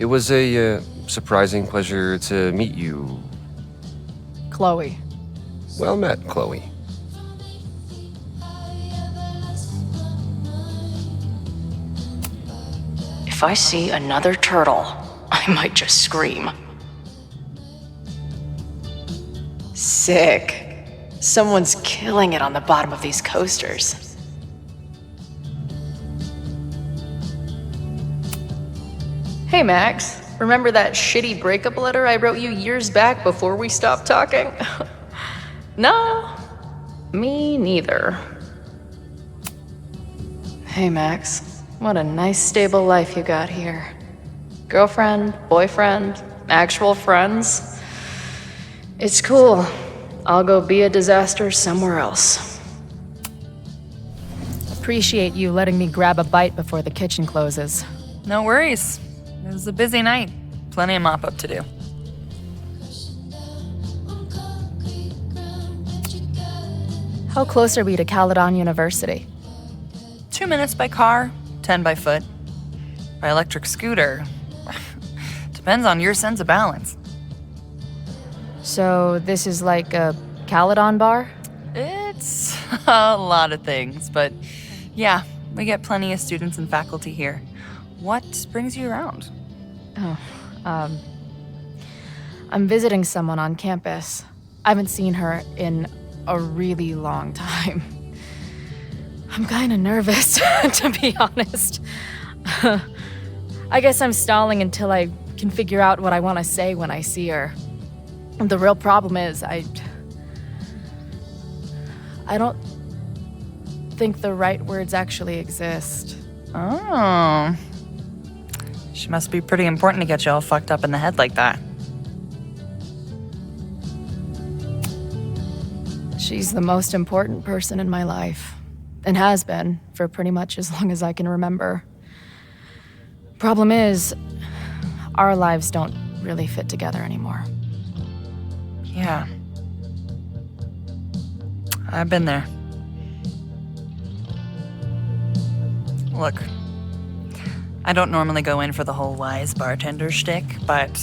It was a surprising pleasure to meet you. Chloe. Well met, Chloe. If I see another turtle, I might just scream. Sick. Someone's killing it on the bottom of these coasters. Hey, Max. Remember that shitty breakup letter I wrote you years back before we stopped talking? No, me neither. Hey, Max. What a nice, stable life you got here. Girlfriend, boyfriend, actual friends. It's cool. I'll go be a disaster somewhere else. Appreciate you letting me grab a bite before the kitchen closes. No worries. It was a busy night. Plenty of mop-up to do. How close are we to Caledon University? 2 minutes by car, 10 by foot. By electric scooter. Depends on your sense of balance. So this is like a Caledon bar? It's a lot of things, but yeah, we get plenty of students and faculty here. What brings you around? I'm visiting someone on campus. I haven't seen her in a really long time. I'm kinda nervous, to be honest. I guess I'm stalling until I can figure out what I want to say when I see her. The real problem is, I don't think the right words actually exist. Oh. She must be pretty important to get you all fucked up in the head like that. She's the most important person in my life, and has been for pretty much as long as I can remember. Problem is, our lives don't really fit together anymore. Yeah. I've been there. Look, I don't normally go in for the whole wise bartender shtick, but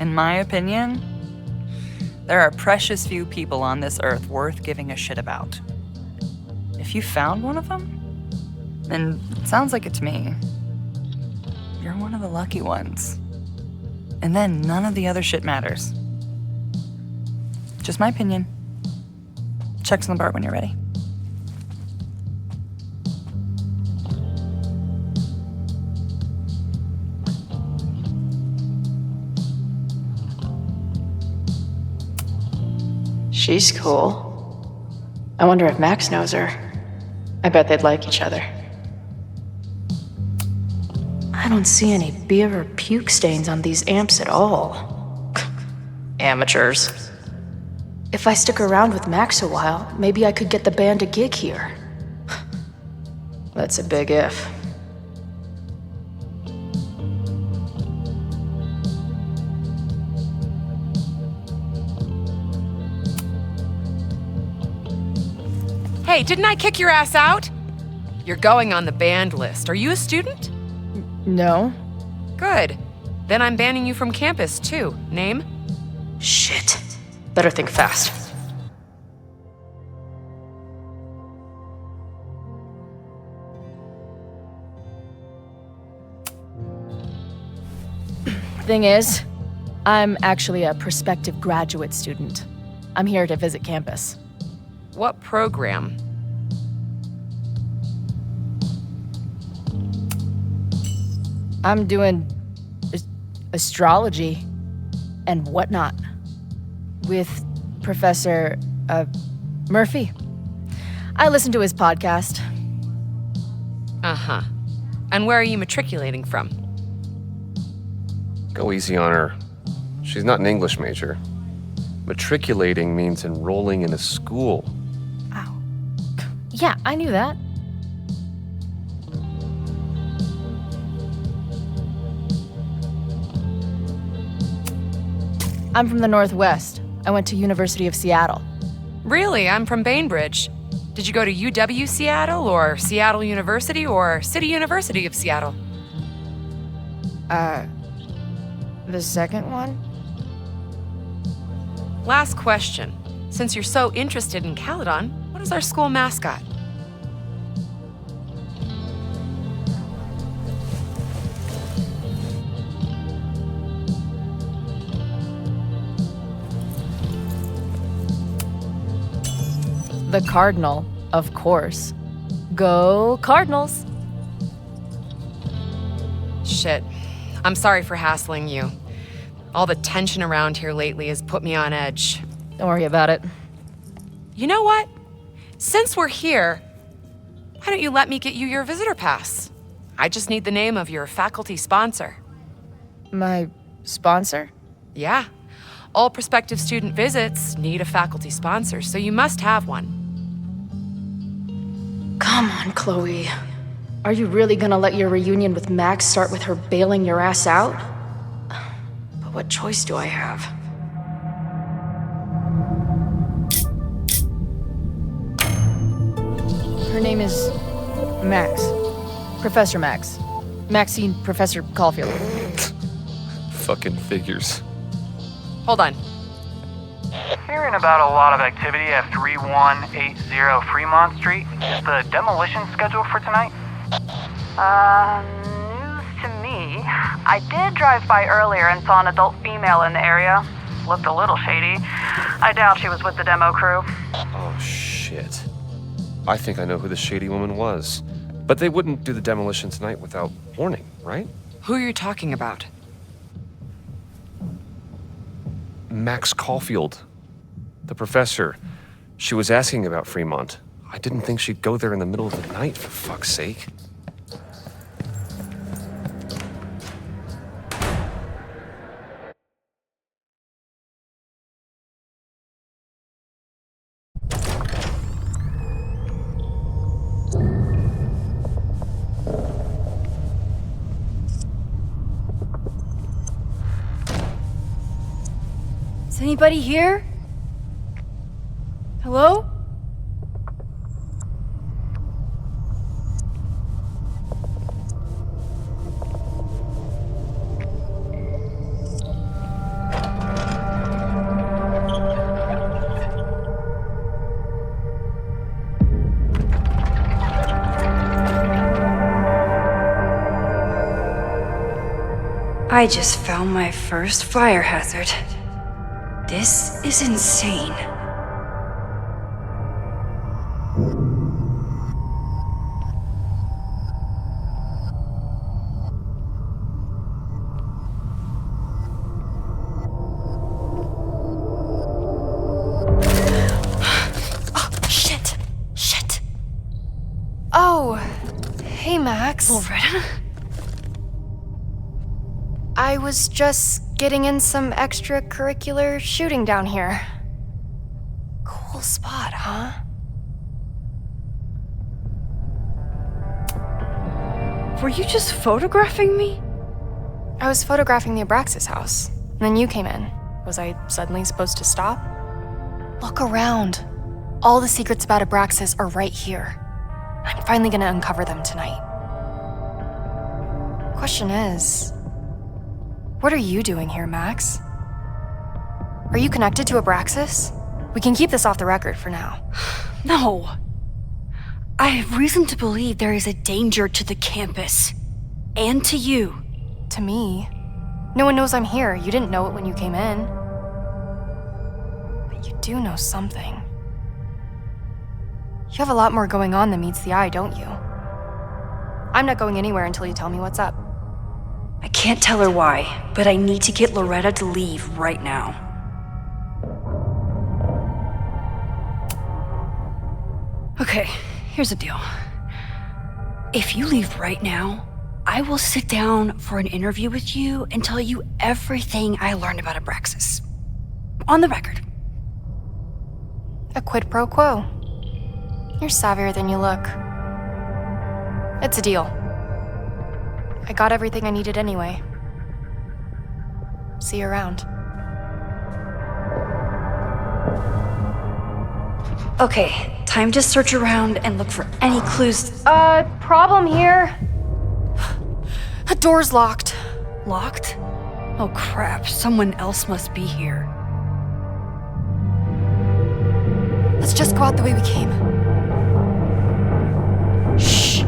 in my opinion, there are precious few people on this earth worth giving a shit about. If you found one of them, then it sounds like it's me. You're one of the lucky ones. And then none of the other shit matters. Just my opinion. Checks on the bar when you're ready. She's cool. I wonder if Max knows her. I bet they'd like each other. I don't see any beer or puke stains on these amps at all. Amateurs. If I stick around with Max a while, maybe I could get the band a gig here. That's a big if. Hey, didn't I kick your ass out? You're going on the band list. Are you a student? No. Good. Then I'm banning you from campus, too. Name? Shit. Better think fast. Thing is, I'm actually a prospective graduate student. I'm here to visit campus. What program? I'm doing astrology and whatnot with Professor Murphy. I listen to his podcast. Uh-huh. And where are you matriculating from? Go easy on her. She's not an English major. Matriculating means enrolling in a school. Yeah, I knew that. I'm from the Northwest. I went to University of Seattle. Really? I'm from Bainbridge. Did you go to UW Seattle or Seattle University or City University of Seattle? The second one? Last question. Since you're so interested in Caledon, what is our school mascot? The Cardinal, of course. Go Cardinals! Shit. I'm sorry for hassling you. All the tension around here lately has put me on edge. Don't worry about it. You know what? Since we're here, why don't you let me get you your visitor pass? I just need the name of your faculty sponsor. My sponsor? Yeah. All prospective student visits need a faculty sponsor, so you must have one. Come on, Chloe. Are you really gonna let your reunion with Max start with her bailing your ass out? But what choice do I have? Her name is Max. Professor Max. Maxine Professor Caulfield. Fucking figures. Hold on. Hearing about a lot of activity at 3180 Fremont Street. Is the demolition scheduled for tonight? News to me. I did drive by earlier and saw an adult female in the area. Looked a little shady. I doubt she was with the demo crew. Oh, shit. I think I know who the shady woman was. But they wouldn't do the demolition tonight without warning, right? Who are you talking about? Max Caulfield. The professor. She was asking about Fremont. I didn't think she'd go there in the middle of the night, for fuck's sake. Is anybody here? Hello? I just found my first fire hazard. This is insane. Oh, hey Max. Loretta? I was just getting in some extracurricular shooting down here. Cool spot, huh? Were you just photographing me? I was photographing the Abraxas house, and then you came in. Was I suddenly supposed to stop? Look around. All the secrets about Abraxas are right here. I'm finally gonna uncover them tonight. Question is, what are you doing here, Max? Are you connected to Abraxas? We can keep this off the record for now. No. I have reason to believe there is a danger to the campus. And to you. To me? No one knows I'm here. You didn't know it when you came in. But you do know something. You have a lot more going on than meets the eye, don't you? I'm not going anywhere until you tell me what's up. I can't tell her why, but I need to get Loretta to leave right now. Okay, here's the deal. If you leave right now, I will sit down for an interview with you and tell you everything I learned about Abraxas. On the record. A quid pro quo. You're savvier than you look. It's a deal. I got everything I needed anyway. See you around. Okay, time to search around and look for any clues. Problem here. The door's locked. Locked? Oh crap, someone else must be here. Let's just go out the way we came. Shh.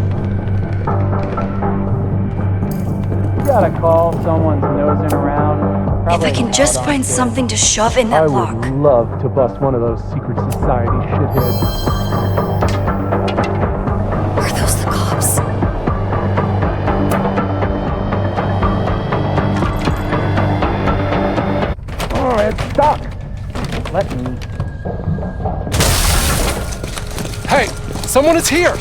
Gotta call, someone's nosing around. If I can just find something to shove in that lock. I would love to bust one of those secret society shitheads. Are those the cops? Oh, it's stuck! Let me. Hey, someone is here!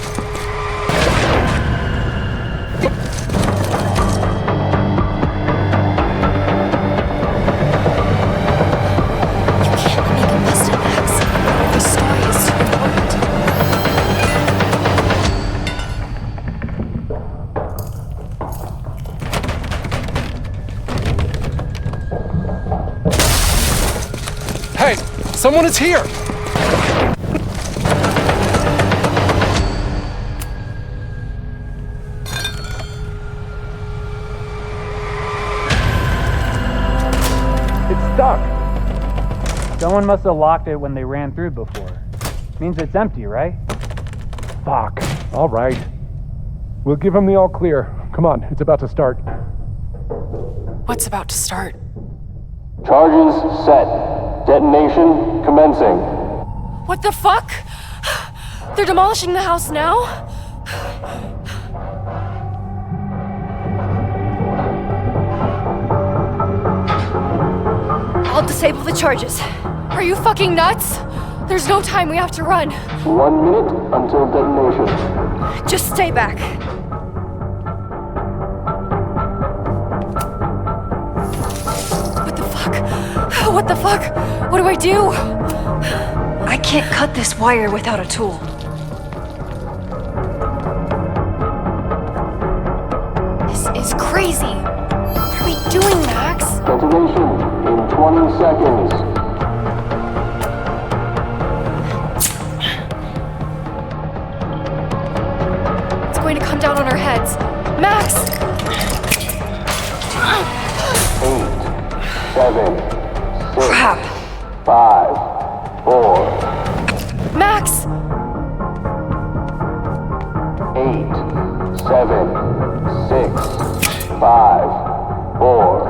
Hey, someone is here! It's stuck. Someone must have locked it when they ran through before. Means it's empty, right? Fuck. All right. We'll give him the all clear. Come on, it's about to start. What's about to start? Charges set. Detonation commencing. What the fuck? They're demolishing the house now? I'll disable the charges. Are you fucking nuts? There's no time, we have to run. 1 minute until detonation. Just stay back. What the fuck? What do I do? I can't cut this wire without a tool. This is crazy. What are we doing, Max? Detonation in 20 seconds. It's going to come down on our heads. Max! 8, 7, Crap. 5, 4. Max! 8, 7, 6, 5, 4.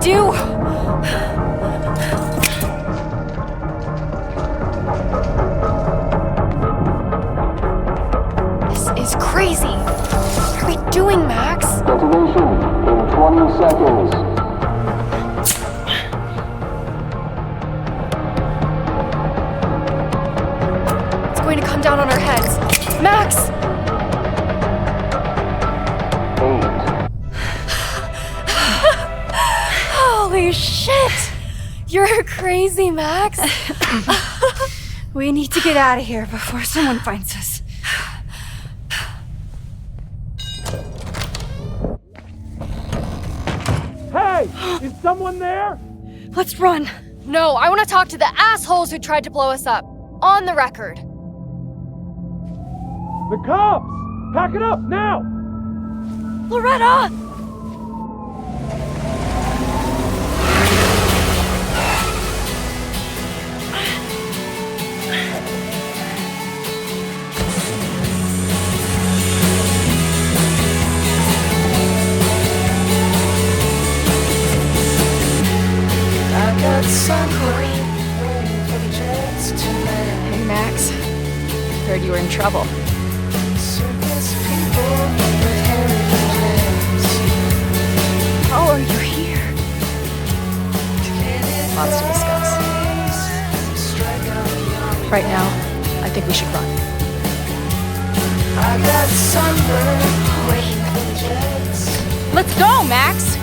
do? This is crazy. What are we doing, Max? Detonation in 20 seconds. It's going to come down on our heads. Max! 8. Holy shit! You're crazy, Max. We need to get out of here before someone finds us. Hey! Is someone there? Let's run. No, I want to talk to the assholes who tried to blow us up. On the record. The cops! Pack it up, now! Loretta! Hey, Max. Heard you were in trouble. How are you here? Lots to discuss. Right now, I think we should run. Let's go, Max!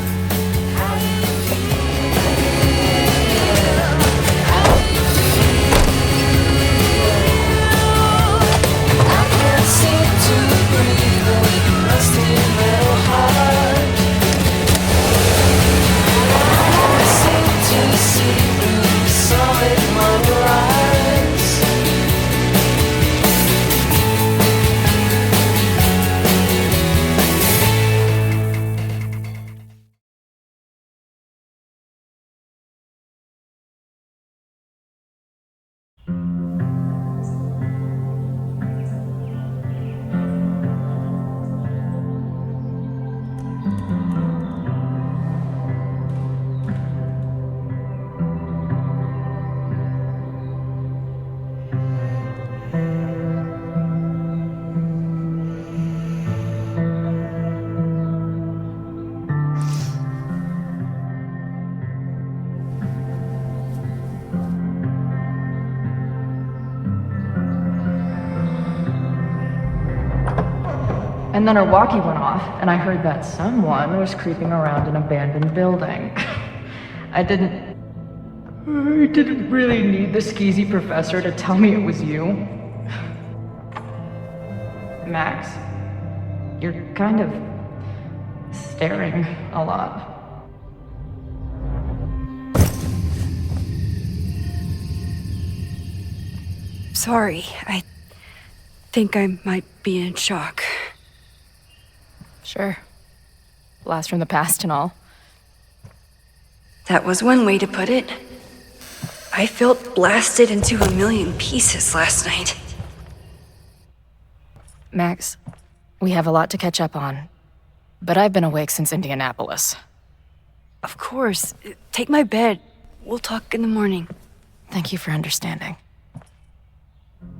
And then our walkie went off, and I heard that someone was creeping around an abandoned building. I didn't really need the skeezy professor to tell me it was you. Max, you're kind of staring a lot. Sorry, I think I might be in shock. Sure. Blast from the past and all. That was one way to put it. I felt blasted into a million pieces last night. Max, we have a lot to catch up on, but I've been awake since Indianapolis. Of course. Take my bed. We'll talk in the morning. Thank you for understanding.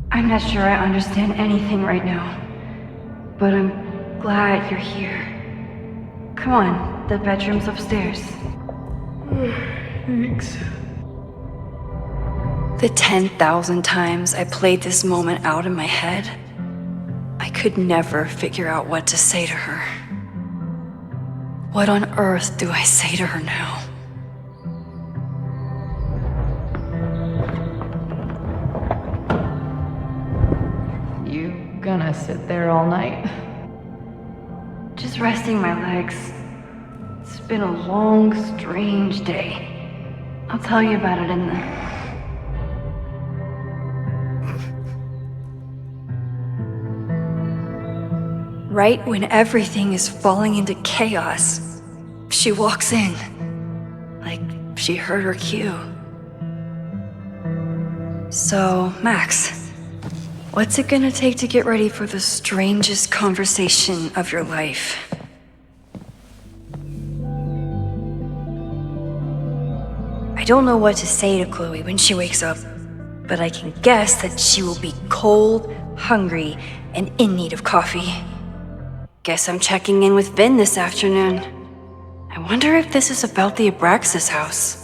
I'm not sure I understand anything right now, but I'm glad you're here. Come on, the bedroom's upstairs. Thanks. The 10,000 times I played this moment out in my head, I could never figure out what to say to her. What on earth do I say to her now? You gonna sit there all night? Just resting my legs. It's been a long, strange day. I'll tell you about it in the... Right when everything is falling into chaos, she walks in. Like she heard her cue. So, Max, what's it gonna take to get ready for the strangest conversation of your life? I don't know what to say to Chloe when she wakes up, but I can guess that she will be cold, hungry, and in need of coffee. Guess I'm checking in with Vin this afternoon. I wonder if this is about the Abraxas house.